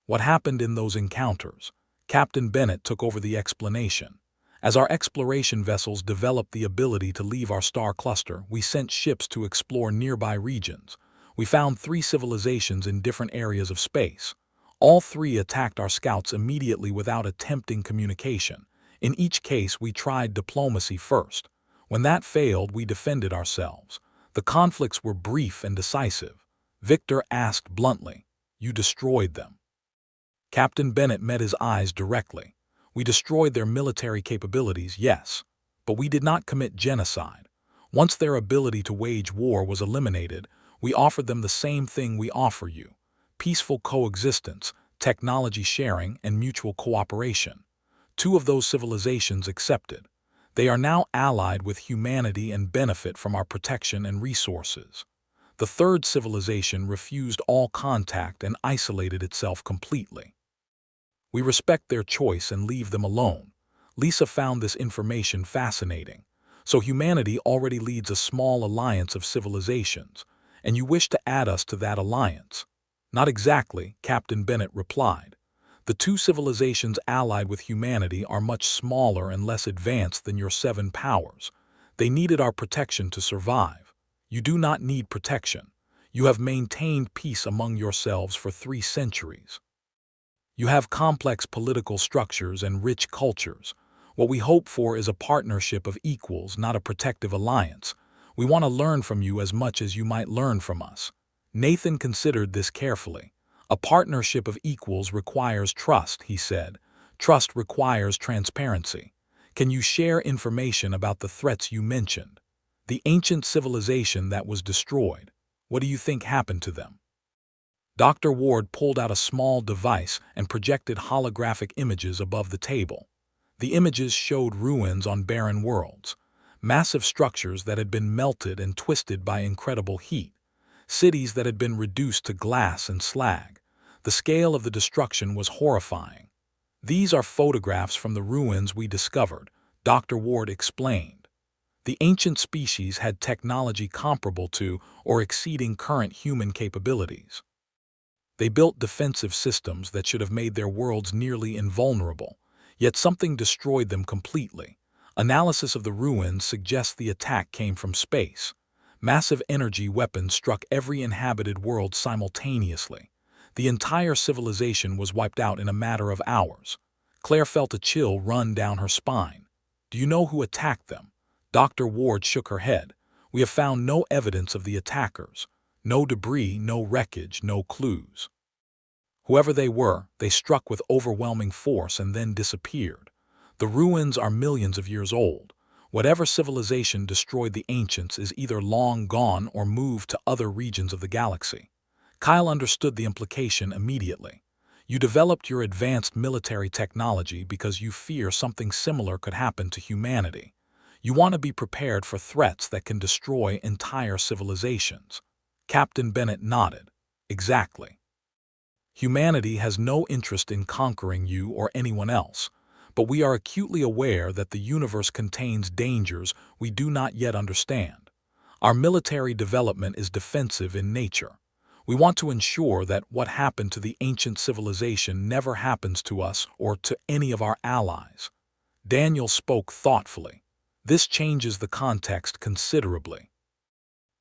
What happened in those encounters?" Captain Bennett took over the explanation. "As our exploration vessels developed the ability to leave our star cluster, we sent ships to explore nearby regions. We found 3 civilizations in different areas of space. All 3 attacked our scouts immediately without attempting communication. In each case, we tried diplomacy first. When that failed, we defended ourselves. The conflicts were brief and decisive. Victor asked bluntly, "You destroyed them." Captain Bennett met his eyes directly. "We destroyed their military capabilities, yes, but we did not commit genocide. Once their ability to wage war was eliminated, we offered them the same thing we offer you: peaceful coexistence, technology sharing, and mutual cooperation. Two of those civilizations accepted. They are now allied with humanity and benefit from our protection and resources. The third civilization refused all contact and isolated itself completely. We respect their choice and leave them alone." Lisa found this information fascinating. "So humanity already leads a small alliance of civilizations, and you wish to add us to that alliance?" "Not exactly," Captain Bennett replied. "The two civilizations allied with humanity are much smaller and less advanced than your 7 powers. They needed our protection to survive. You do not need protection. You have maintained peace among yourselves for 3 centuries. You have complex political structures and rich cultures. What we hope for is a partnership of equals, not a protective alliance. We want to learn from you as much as you might learn from us." Nathan considered this carefully. "A partnership of equals requires trust," he said. "Trust requires transparency. Can you share information about the threats you mentioned? The ancient civilization that was destroyed. What do you think happened to them?" Dr. Ward pulled out a small device and projected holographic images above the table. The images showed ruins on barren worlds, massive structures that had been melted and twisted by incredible heat, cities that had been reduced to glass and slag. The scale of the destruction was horrifying. "These are photographs from the ruins we discovered," Dr. Ward explained. "The ancient species had technology comparable to or exceeding current human capabilities. They built defensive systems that should have made their worlds nearly invulnerable, yet something destroyed them completely. Analysis of the ruins suggests the attack came from space. Massive energy weapons struck every inhabited world simultaneously. The entire civilization was wiped out in a matter of hours." Claire felt a chill run down her spine. "Do you know who attacked them?" Dr. Ward shook her head. "We have found no evidence of the attackers. No debris, no wreckage, no clues. Whoever they were, they struck with overwhelming force and then disappeared. The ruins are millions of years old. Whatever civilization destroyed the ancients is either long gone or moved to other regions of the galaxy." Kyle understood the implication immediately. "You developed your advanced military technology because you fear something similar could happen to humanity. You want to be prepared for threats that can destroy entire civilizations." Captain Bennett nodded. "Exactly. Humanity has no interest in conquering you or anyone else, but we are acutely aware that the universe contains dangers we do not yet understand. Our military development is defensive in nature. We want to ensure that what happened to the ancient civilization never happens to us or to any of our allies." Daniel spoke thoughtfully. "This changes the context considerably.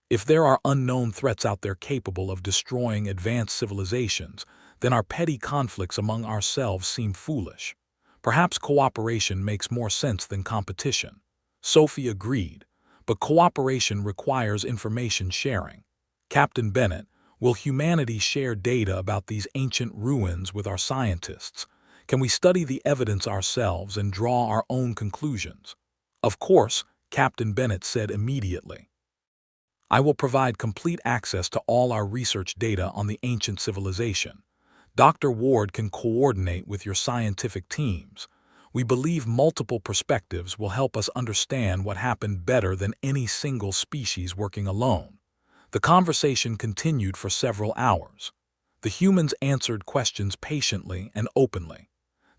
If there are unknown threats out there capable of destroying advanced civilizations, then our petty conflicts among ourselves seem foolish. Perhaps cooperation makes more sense than competition." Sophie agreed, "but cooperation requires information sharing." Captain Bennett, "Will humanity share data about these ancient ruins with our scientists? Can we study the evidence ourselves and draw our own conclusions?" "Of course," Captain Bennett said immediately. "I will provide complete access to all our research data on the ancient civilization. Dr. Ward can coordinate with your scientific teams. We believe multiple perspectives will help us understand what happened better than any single species working alone." The conversation continued for several hours. The humans answered questions patiently and openly.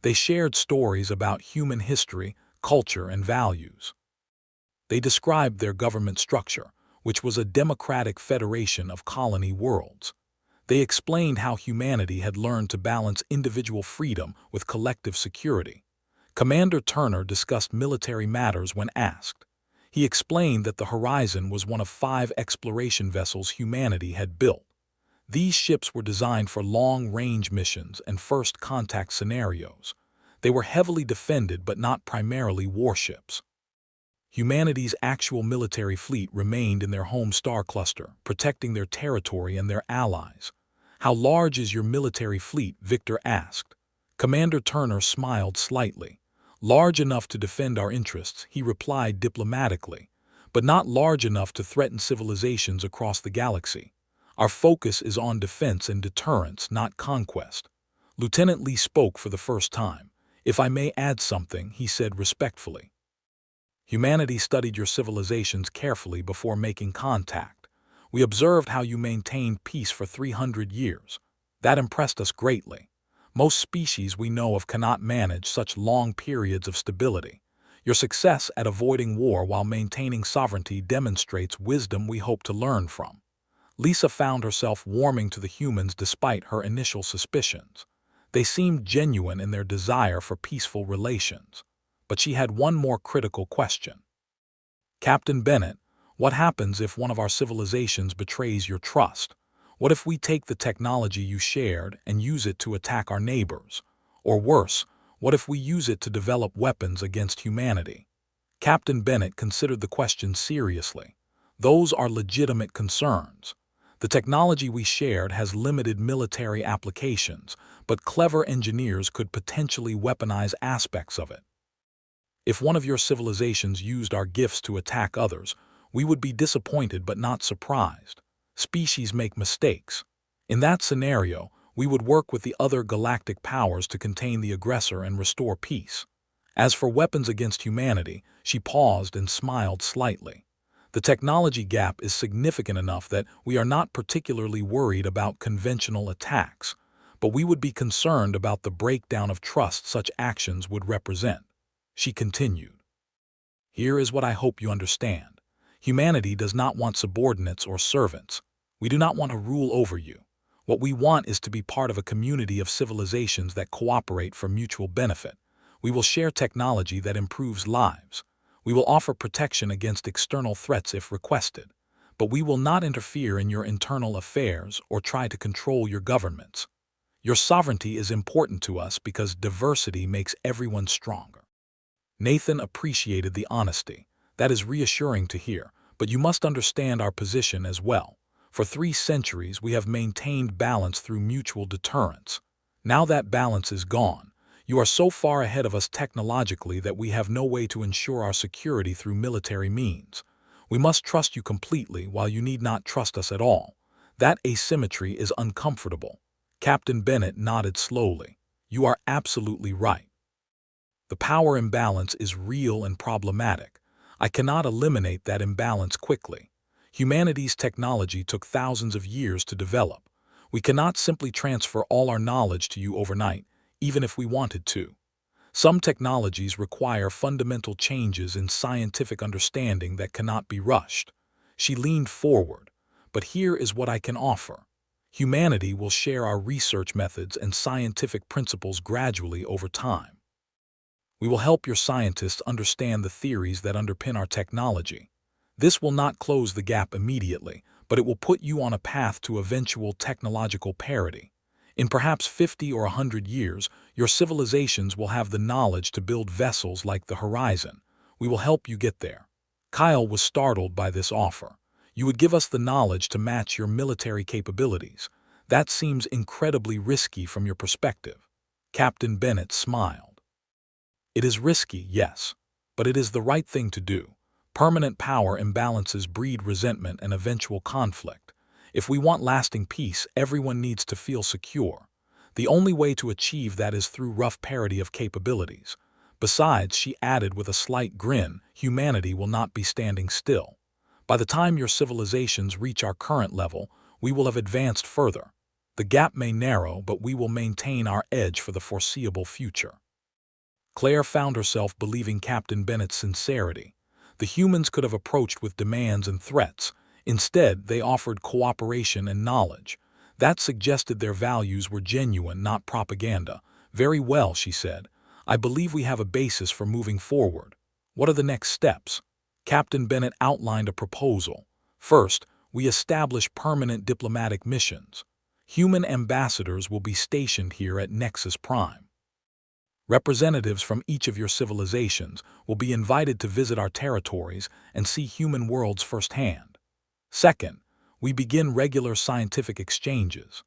They shared stories about human history, culture, and values. They described their government structure, which was a democratic federation of colony worlds. They explained how humanity had learned to balance individual freedom with collective security. Commander Turner discussed military matters when asked. He explained that the Horizon was one of 5 exploration vessels humanity had built. These ships were designed for long-range missions and first-contact scenarios. They were heavily defended but not primarily warships. Humanity's actual military fleet remained in their home star cluster, protecting their territory and their allies. "How large is your military fleet?" Victor asked. Commander Turner smiled slightly. "Large enough to defend our interests," he replied diplomatically, "but not large enough to threaten civilizations across the galaxy. Our focus is on defense and deterrence, not conquest." Lieutenant Lee spoke for the first time. "If I may add something," he said respectfully. "Humanity studied your civilizations carefully before making contact. We observed how you maintained peace for 300 years. That impressed us greatly. Most species we know of cannot manage such long periods of stability. Your success at avoiding war while maintaining sovereignty demonstrates wisdom we hope to learn from." Lisa found herself warming to the humans despite her initial suspicions. They seemed genuine in their desire for peaceful relations. But she had one more critical question. "Captain Bennett, what happens if one of our civilizations betrays your trust? What if we take the technology you shared and use it to attack our neighbors? Or worse, what if we use it to develop weapons against humanity?" Captain Bennett considered the question seriously. "Those are legitimate concerns. The technology we shared has limited military applications, but clever engineers could potentially weaponize aspects of it. If one of your civilizations used our gifts to attack others, we would be disappointed but not surprised. Species make mistakes. In that scenario, we would work with the other galactic powers to contain the aggressor and restore peace. As for weapons against humanity," she paused and smiled slightly. "The technology gap is significant enough that we are not particularly worried about conventional attacks, but we would be concerned about the breakdown of trust such actions would represent." She continued, "Here is what I hope you understand. Humanity does not want subordinates or servants. We do not want to rule over you. What we want is to be part of a community of civilizations that cooperate for mutual benefit. We will share technology that improves lives. We will offer protection against external threats if requested, but we will not interfere in your internal affairs or try to control your governments. Your sovereignty is important to us because diversity makes everyone stronger." Nathan appreciated the honesty. "That is reassuring to hear, but you must understand our position as well. For 3 centuries we have maintained balance through mutual deterrence. Now that balance is gone. You are so far ahead of us technologically that we have no way to ensure our security through military means. We must trust you completely while you need not trust us at all. That asymmetry is uncomfortable." Captain Bennett nodded slowly. "You are absolutely right. The power imbalance is real and problematic. I cannot eliminate that imbalance quickly. Humanity's technology took thousands of years to develop. We cannot simply transfer all our knowledge to you overnight, even if we wanted to. Some technologies require fundamental changes in scientific understanding that cannot be rushed." She leaned forward. "But here is what I can offer. Humanity will share our research methods and scientific principles gradually over time. We will help your scientists understand the theories that underpin our technology. This will not close the gap immediately, but it will put you on a path to eventual technological parity. In perhaps 50 or 100 years, your civilizations will have the knowledge to build vessels like the Horizon. We will help you get there." Kyle was startled by this offer. "You would give us the knowledge to match your military capabilities. That seems incredibly risky from your perspective." Captain Bennett smiled. "It is risky, yes, but it is the right thing to do. Permanent power imbalances breed resentment and eventual conflict. If we want lasting peace, everyone needs to feel secure. The only way to achieve that is through rough parity of capabilities. Besides," she added with a slight grin, "humanity will not be standing still. By the time your civilizations reach our current level, we will have advanced further. The gap may narrow, but we will maintain our edge for the foreseeable future." Claire found herself believing Captain Bennett's sincerity. The humans could have approached with demands and threats. Instead, they offered cooperation and knowledge. That suggested their values were genuine, not propaganda. "Very well," she said. "I believe we have a basis for moving forward. What are the next steps?" Captain Bennett outlined a proposal. "First, we establish permanent diplomatic missions. Human ambassadors will be stationed here at Nexus Prime. Representatives from each of your civilizations will be invited to visit our territories and see human worlds firsthand. Second, we begin regular scientific exchanges.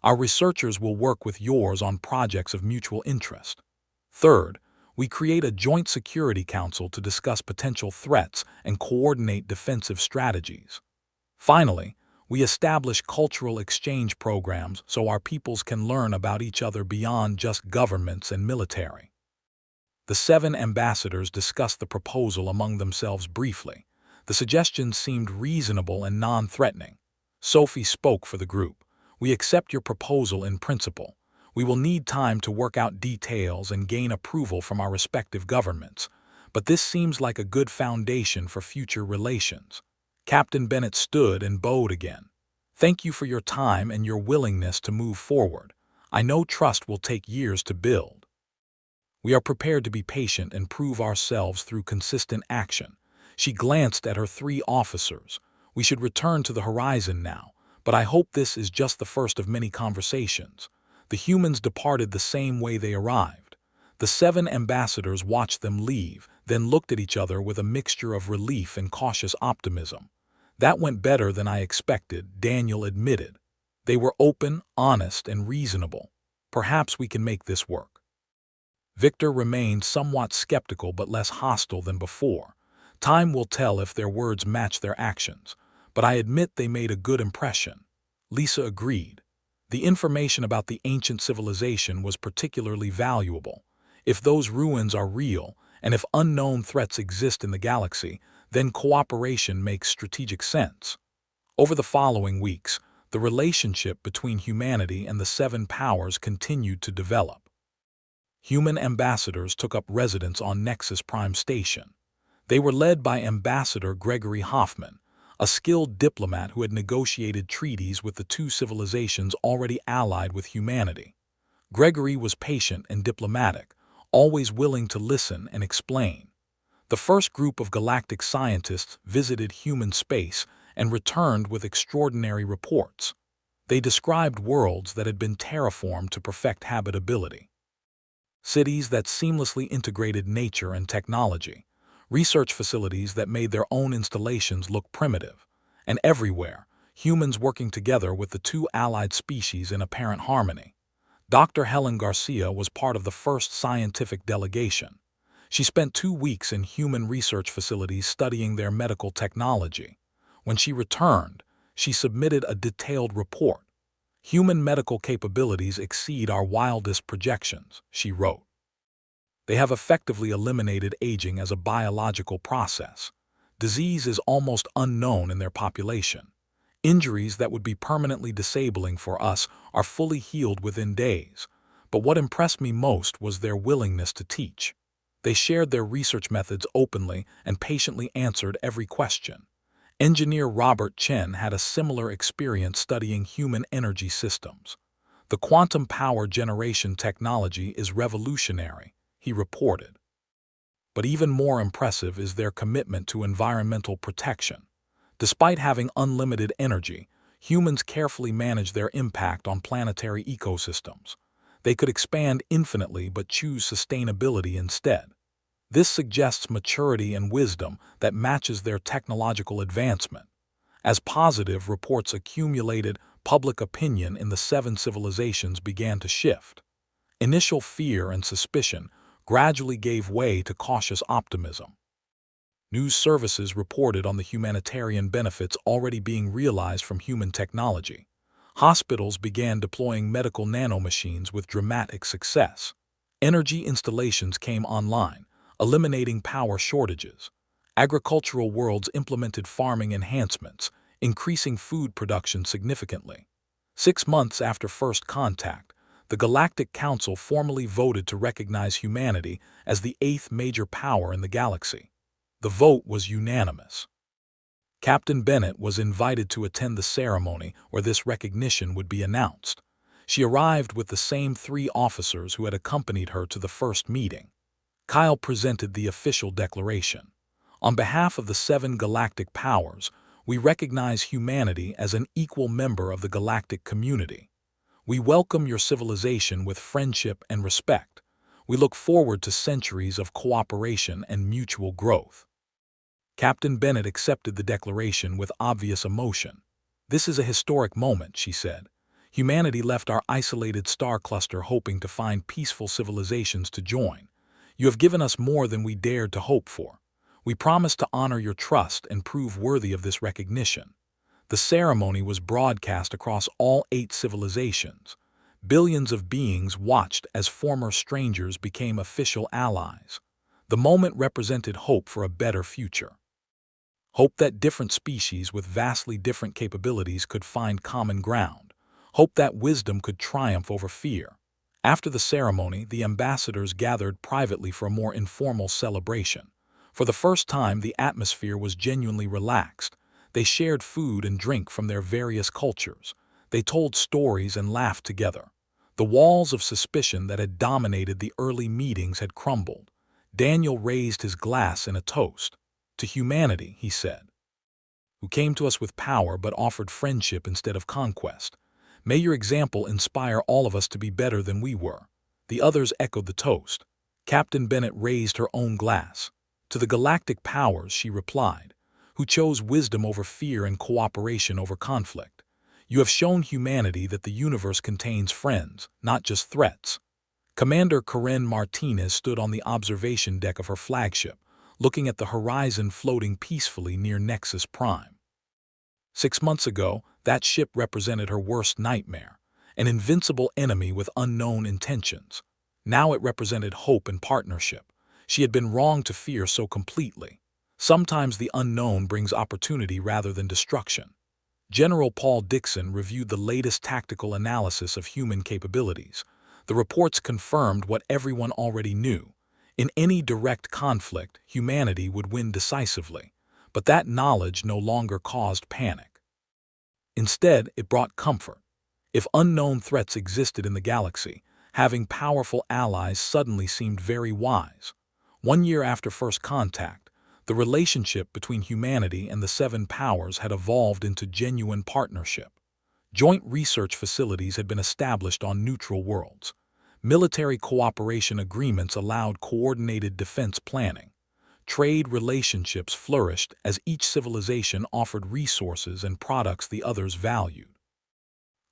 Our researchers will work with yours on projects of mutual interest. Third, we create a joint security council to discuss potential threats and coordinate defensive strategies. Finally, we establish cultural exchange programs so our peoples can learn about each other beyond just governments and military. The 7 ambassadors discussed the proposal among themselves briefly. The suggestions seemed reasonable and non-threatening. Sophie spoke for the group. "We accept your proposal in principle. We will need time to work out details and gain approval from our respective governments, but this seems like a good foundation for future relations." Captain Bennett stood and bowed again. "Thank you for your time and your willingness to move forward. I know trust will take years to build. We are prepared to be patient and prove ourselves through consistent action." She glanced at her 3 officers. "We should return to the horizon now, but I hope this is just the first of many conversations." The humans departed the same way they arrived. The 7 ambassadors watched them leave, then looked at each other with a mixture of relief and cautious optimism. "That went better than I expected," Daniel admitted. "They were open, honest, and reasonable. Perhaps we can make this work." Victor remained somewhat skeptical but less hostile than before. "Time will tell if their words match their actions, but I admit they made a good impression." Lisa agreed. The information about the ancient civilization was particularly valuable. If those ruins are real, and if unknown threats exist in the galaxy, then cooperation makes strategic sense. Over the following weeks, the relationship between humanity and the 7 powers continued to develop. Human ambassadors took up residence on Nexus Prime Station. They were led by Ambassador Gregory Hoffman, a skilled diplomat who had negotiated treaties with the 2 civilizations already allied with humanity. Gregory was patient and diplomatic, always willing to listen and explain. The first group of galactic scientists visited human space and returned with extraordinary reports. They described worlds that had been terraformed to perfect habitability, cities that seamlessly integrated nature and technology, research facilities that made their own installations look primitive, and everywhere, humans working together with the 2 allied species in apparent harmony. Dr. Helen Garcia was part of the first scientific delegation. She spent 2 weeks in human research facilities studying their medical technology. When she returned, she submitted a detailed report. "Human medical capabilities exceed our wildest projections," she wrote. "They have effectively eliminated aging as a biological process. Disease is almost unknown in their population. Injuries that would be permanently disabling for us are fully healed within days. But what impressed me most was their willingness to teach. They shared their research methods openly and patiently answered every question." Engineer Robert Chen had a similar experience studying human energy systems. "The quantum power generation technology is revolutionary," he reported. "But even more impressive is their commitment to environmental protection. Despite having unlimited energy, humans carefully manage their impact on planetary ecosystems. They could expand infinitely but choose sustainability instead. This suggests maturity and wisdom that matches their technological advancement." As positive reports accumulated, public opinion in the 7 civilizations began to shift. Initial fear and suspicion gradually gave way to cautious optimism. News services reported on the humanitarian benefits already being realized from human technology. Hospitals began deploying medical nanomachines with dramatic success. Energy installations came online, eliminating power shortages. Agricultural worlds implemented farming enhancements, increasing food production significantly. 6 months after first contact, the Galactic Council formally voted to recognize humanity as the 8th major power in the galaxy. The vote was unanimous. Captain Bennett was invited to attend the ceremony where this recognition would be announced. She arrived with the same 3 officers who had accompanied her to the first meeting. Kyle presented the official declaration. "On behalf of the 7 galactic powers, we recognize humanity as an equal member of the galactic community. We welcome your civilization with friendship and respect. We look forward to centuries of cooperation and mutual growth." Captain Bennett accepted the declaration with obvious emotion. "This is a historic moment," she said. "Humanity left our isolated star cluster hoping to find peaceful civilizations to join. You have given us more than we dared to hope for. We promise to honor your trust and prove worthy of this recognition." The ceremony was broadcast across all 8 civilizations. Billions of beings watched as former strangers became official allies. The moment represented hope for a better future. Hope that different species with vastly different capabilities could find common ground. Hope that wisdom could triumph over fear. After the ceremony, the ambassadors gathered privately for a more informal celebration. For the first time, the atmosphere was genuinely relaxed. They shared food and drink from their various cultures. They told stories and laughed together. The walls of suspicion that had dominated the early meetings had crumbled. Daniel raised his glass in a toast. "To humanity," he said, "who came to us with power but offered friendship instead of conquest. May your example inspire all of us to be better than we were." The others echoed the toast. Captain Bennett raised her own glass. "To the galactic powers," she replied, "who chose wisdom over fear and cooperation over conflict. You have shown humanity that the universe contains friends, not just threats." Commander Karen Martinez stood on the observation deck of her flagship, looking at the horizon floating peacefully near Nexus Prime. 6 months ago, that ship represented her worst nightmare, an invincible enemy with unknown intentions. Now it represented hope and partnership. She had been wrong to fear so completely. Sometimes the unknown brings opportunity rather than destruction. General Paul Dixon reviewed the latest tactical analysis of human capabilities. The reports confirmed what everyone already knew. In any direct conflict, humanity would win decisively. But that knowledge no longer caused panic. Instead, it brought comfort. If unknown threats existed in the galaxy, having powerful allies suddenly seemed very wise. 1 year after first contact, the relationship between humanity and the 7 powers had evolved into genuine partnership. Joint research facilities had been established on neutral worlds. Military cooperation agreements allowed coordinated defense planning. Trade relationships flourished as each civilization offered resources and products the others valued.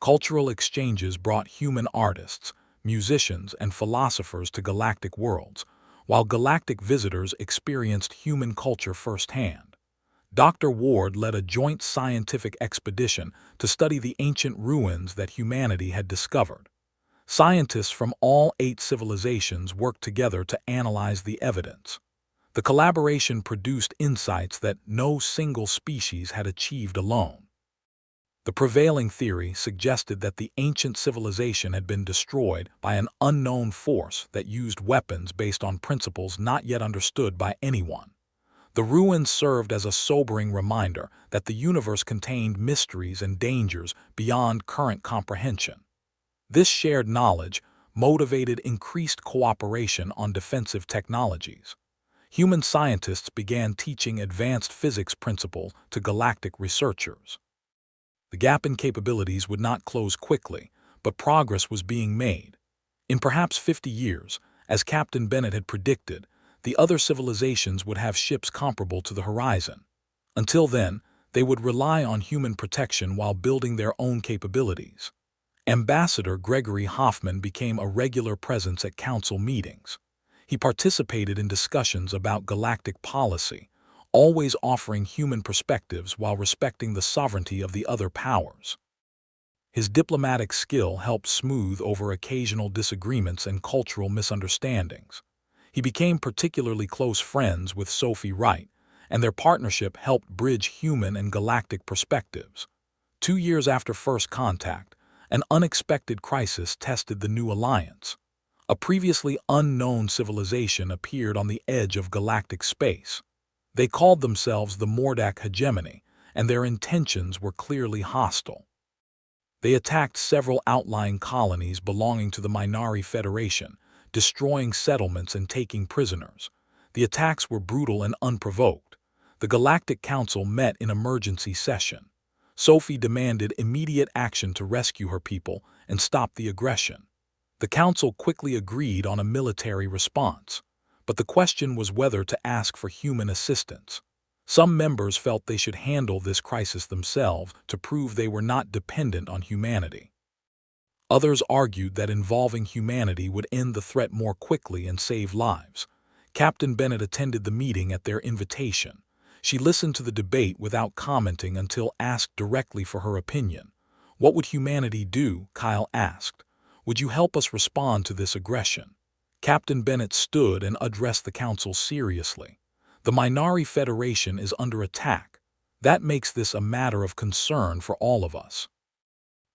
Cultural exchanges brought human artists, musicians, and philosophers to galactic worlds, while galactic visitors experienced human culture firsthand. Dr. Ward led a joint scientific expedition to study the ancient ruins that humanity had discovered. Scientists from all 8 civilizations worked together to analyze the evidence. The collaboration produced insights that no single species had achieved alone. The prevailing theory suggested that the ancient civilization had been destroyed by an unknown force that used weapons based on principles not yet understood by anyone. The ruins served as a sobering reminder that the universe contained mysteries and dangers beyond current comprehension. This shared knowledge motivated increased cooperation on defensive technologies. Human scientists began teaching advanced physics principles to galactic researchers. The gap in capabilities would not close quickly, but progress was being made. In perhaps 50 years, as Captain Bennett had predicted, the other civilizations would have ships comparable to the horizon. Until then, they would rely on human protection while building their own capabilities. Ambassador Gregory Hoffman became a regular presence at council meetings. He participated in discussions about galactic policy, always offering human perspectives while respecting the sovereignty of the other powers. His diplomatic skill helped smooth over occasional disagreements and cultural misunderstandings. He became particularly close friends with Sophie Wright, and their partnership helped bridge human and galactic perspectives. 2 years after first contact, an unexpected crisis tested the new alliance. A previously unknown civilization appeared on the edge of galactic space. They called themselves the Mordak Hegemony, and their intentions were clearly hostile. They attacked several outlying colonies belonging to the Minari Federation, destroying settlements and taking prisoners. The attacks were brutal and unprovoked. The Galactic Council met in emergency session. Sophie demanded immediate action to rescue her people and stop the aggression. The council quickly agreed on a military response, but the question was whether to ask for human assistance. Some members felt they should handle this crisis themselves to prove they were not dependent on humanity. Others argued that involving humanity would end the threat more quickly and save lives. Captain Bennett attended the meeting at their invitation. She listened to the debate without commenting until asked directly for her opinion. "What would humanity do?" Kyle asked. "Would you help us respond to this aggression?" Captain Bennett stood and addressed the council seriously. "The Minari Federation is under attack. That makes this a matter of concern for all of us.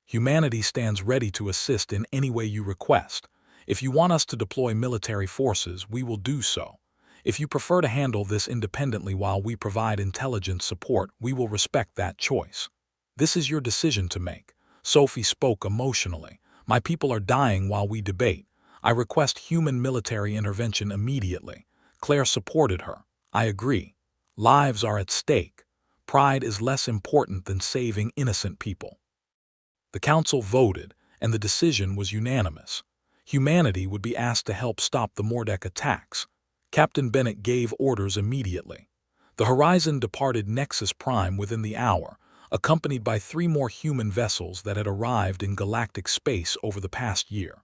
Humanity stands ready to assist in any way you request. If you want us to deploy military forces, we will do so. If you prefer to handle this independently while we provide intelligence support, we will respect that choice. This is your decision to make." Sophie spoke emotionally. "My people are dying while we debate. I request human military intervention immediately." Claire supported her. "I agree. Lives are at stake. Pride is less important than saving innocent people." The council voted, and the decision was unanimous. Humanity would be asked to help stop the Mordek attacks. Captain Bennett gave orders immediately. The Horizon departed Nexus Prime within the hour, accompanied by 3 more human vessels that had arrived in galactic space over the past year.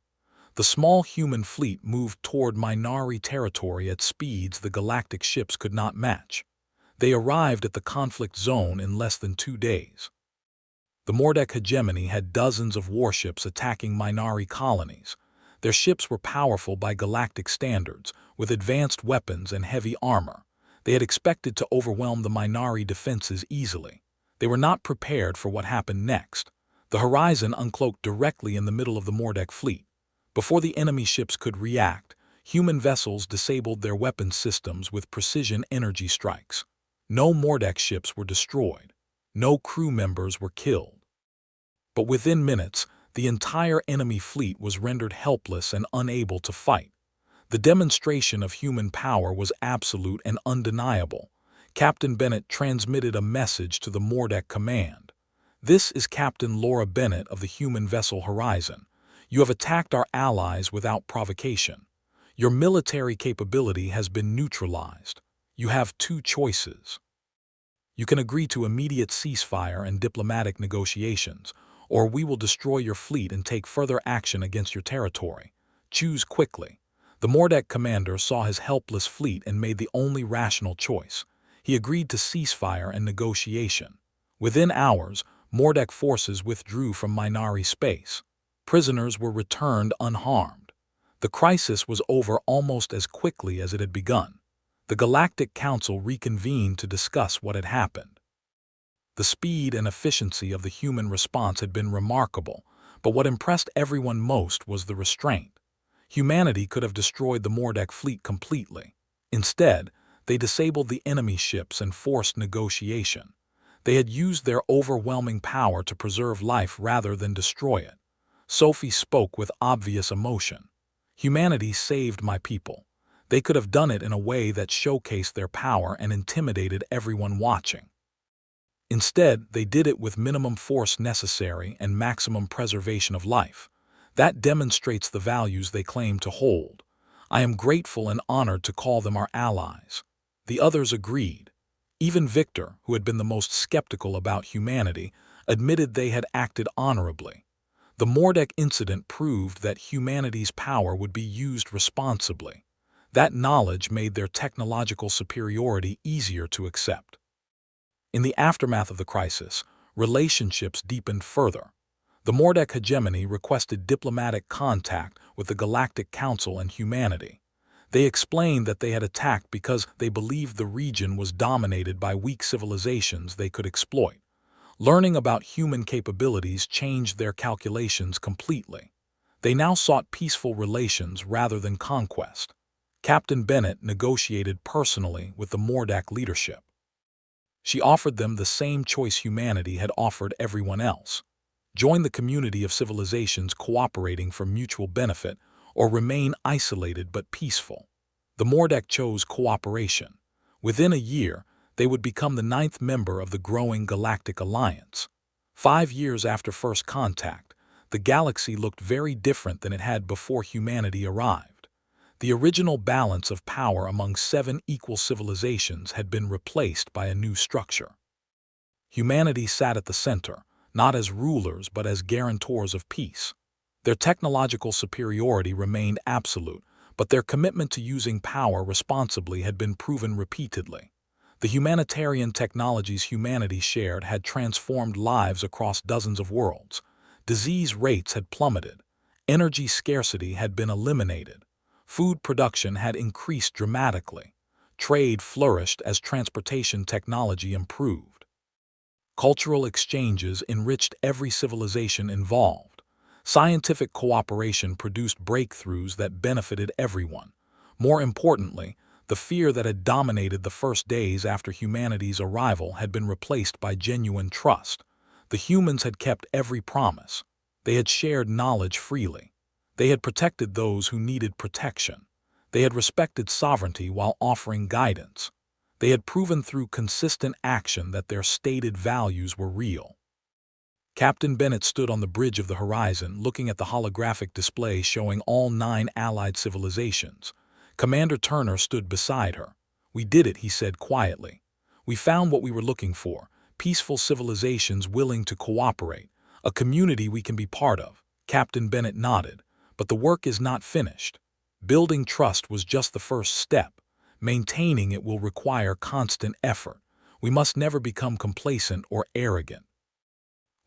The small human fleet moved toward Minari territory at speeds the galactic ships could not match. They arrived at the conflict zone in less than 2 days. The Mordek hegemony had dozens of warships attacking Minari colonies. Their ships were powerful by galactic standards, with advanced weapons and heavy armor. They had expected to overwhelm the Minari defenses easily. They were not prepared for what happened next. The Horizon uncloaked directly in the middle of the Mordek fleet. Before the enemy ships could react, human vessels disabled their weapons systems with precision energy strikes. No Mordek ships were destroyed. No crew members were killed. But within minutes, the entire enemy fleet was rendered helpless and unable to fight. The demonstration of human power was absolute and undeniable. Captain Bennett transmitted a message to the Mordek command. "This is Captain Laura Bennett of the human vessel Horizon. You have attacked our allies without provocation. Your military capability has been neutralized. You have 2 choices. You can agree to immediate ceasefire and diplomatic negotiations, or we will destroy your fleet and take further action against your territory. Choose quickly." The Mordek commander saw his helpless fleet and made the only rational choice. He agreed to ceasefire and negotiation. Within hours, Mordek forces withdrew from Minari space. Prisoners were returned unharmed. The crisis was over almost as quickly as it had begun. The Galactic Council reconvened to discuss what had happened. The speed and efficiency of the human response had been remarkable, but what impressed everyone most was the restraint. Humanity could have destroyed the Mordek fleet completely. Instead, they disabled the enemy ships and forced negotiation. They had used their overwhelming power to preserve life rather than destroy it. Sophie spoke with obvious emotion. "Humanity saved my people. They could have done it in a way that showcased their power and intimidated everyone watching. Instead, they did it with minimum force necessary and maximum preservation of life. That demonstrates the values they claim to hold. I am grateful and honored to call them our allies." The others agreed. Even Victor, who had been the most skeptical about humanity, admitted they had acted honorably. The Mordek incident proved that humanity's power would be used responsibly. That knowledge made their technological superiority easier to accept. In the aftermath of the crisis, relationships deepened further. The Mordek hegemony requested diplomatic contact with the Galactic Council and humanity. They explained that they had attacked because they believed the region was dominated by weak civilizations they could exploit. Learning about human capabilities changed their calculations completely. They now sought peaceful relations rather than conquest. Captain Bennett negotiated personally with the Mordek leadership. She offered them the same choice humanity had offered everyone else: join the community of civilizations cooperating for mutual benefit, or remain isolated but peaceful. The Mordek chose cooperation. Within a year, they would become the 9th member of the growing Galactic Alliance. 5 years after first contact, The galaxy looked very different than it had before humanity arrived. The original balance of power among 7 equal civilizations had been replaced by a new structure. Humanity sat at the center, not as rulers but as guarantors of peace. Their technological superiority remained absolute, but their commitment to using power responsibly had been proven repeatedly. The humanitarian technologies humanity shared had transformed lives across dozens of worlds. Disease rates had plummeted. Energy scarcity had been eliminated. Food production had increased dramatically. Trade flourished as transportation technology improved. Cultural exchanges enriched every civilization involved. Scientific cooperation produced breakthroughs that benefited everyone. More importantly, the fear that had dominated the first days after humanity's arrival had been replaced by genuine trust. The humans had kept every promise. They had shared knowledge freely. They had protected those who needed protection. They had respected sovereignty while offering guidance. They had proven through consistent action that their stated values were real. Captain Bennett stood on the bridge of the horizon, looking at the holographic display showing all 9 allied civilizations. Commander Turner stood beside her. "We did it," he said quietly. "We found what we were looking for, peaceful civilizations willing to cooperate, a community we can be part of." Captain Bennett nodded. "But the work is not finished. Building trust was just the first step. Maintaining it will require constant effort. We must never become complacent or arrogant.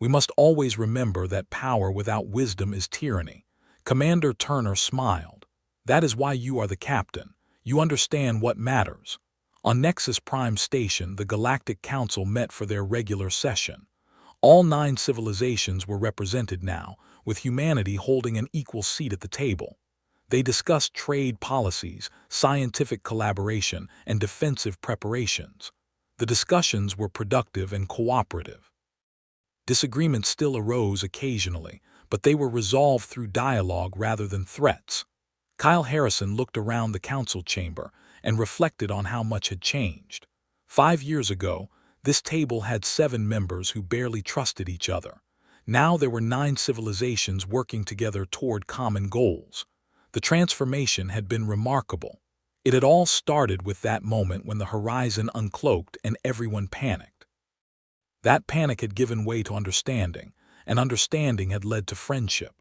We must always remember that power without wisdom is tyranny." Commander Turner smiled. "That is why you are the captain. You understand what matters." On Nexus Prime Station, the Galactic Council met for their regular session. All 9 civilizations were represented now, with humanity holding an equal seat at the table. They discussed trade policies, scientific collaboration, and defensive preparations. The discussions were productive and cooperative. Disagreements still arose occasionally, but they were resolved through dialogue rather than threats. Kyle Harrison looked around the council chamber and reflected on how much had changed. 5 years ago, this table had 7 members who barely trusted each other. Now there were 9 civilizations working together toward common goals. The transformation had been remarkable. It had all started with that moment when the horizon uncloaked and everyone panicked. That panic had given way to understanding, and understanding had led to friendship.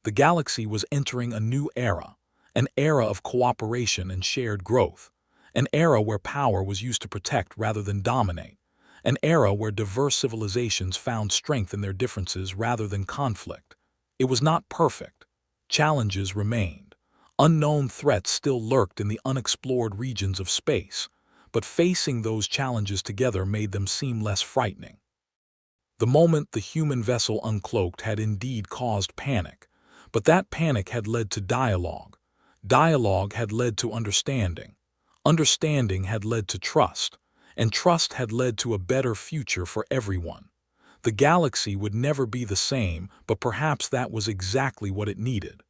The galaxy was entering a new era, an era of cooperation and shared growth, an era where power was used to protect rather than dominate, an era where diverse civilizations found strength in their differences rather than conflict. It was not perfect. Challenges remained. Unknown threats still lurked in the unexplored regions of space, but facing those challenges together made them seem less frightening. The moment the human vessel Uncloaked had indeed caused panic, but that panic had led to dialogue. Dialogue had led to understanding. Understanding had led to trust, and trust had led to a better future for everyone. The galaxy would never be the same, but perhaps that was exactly what it needed.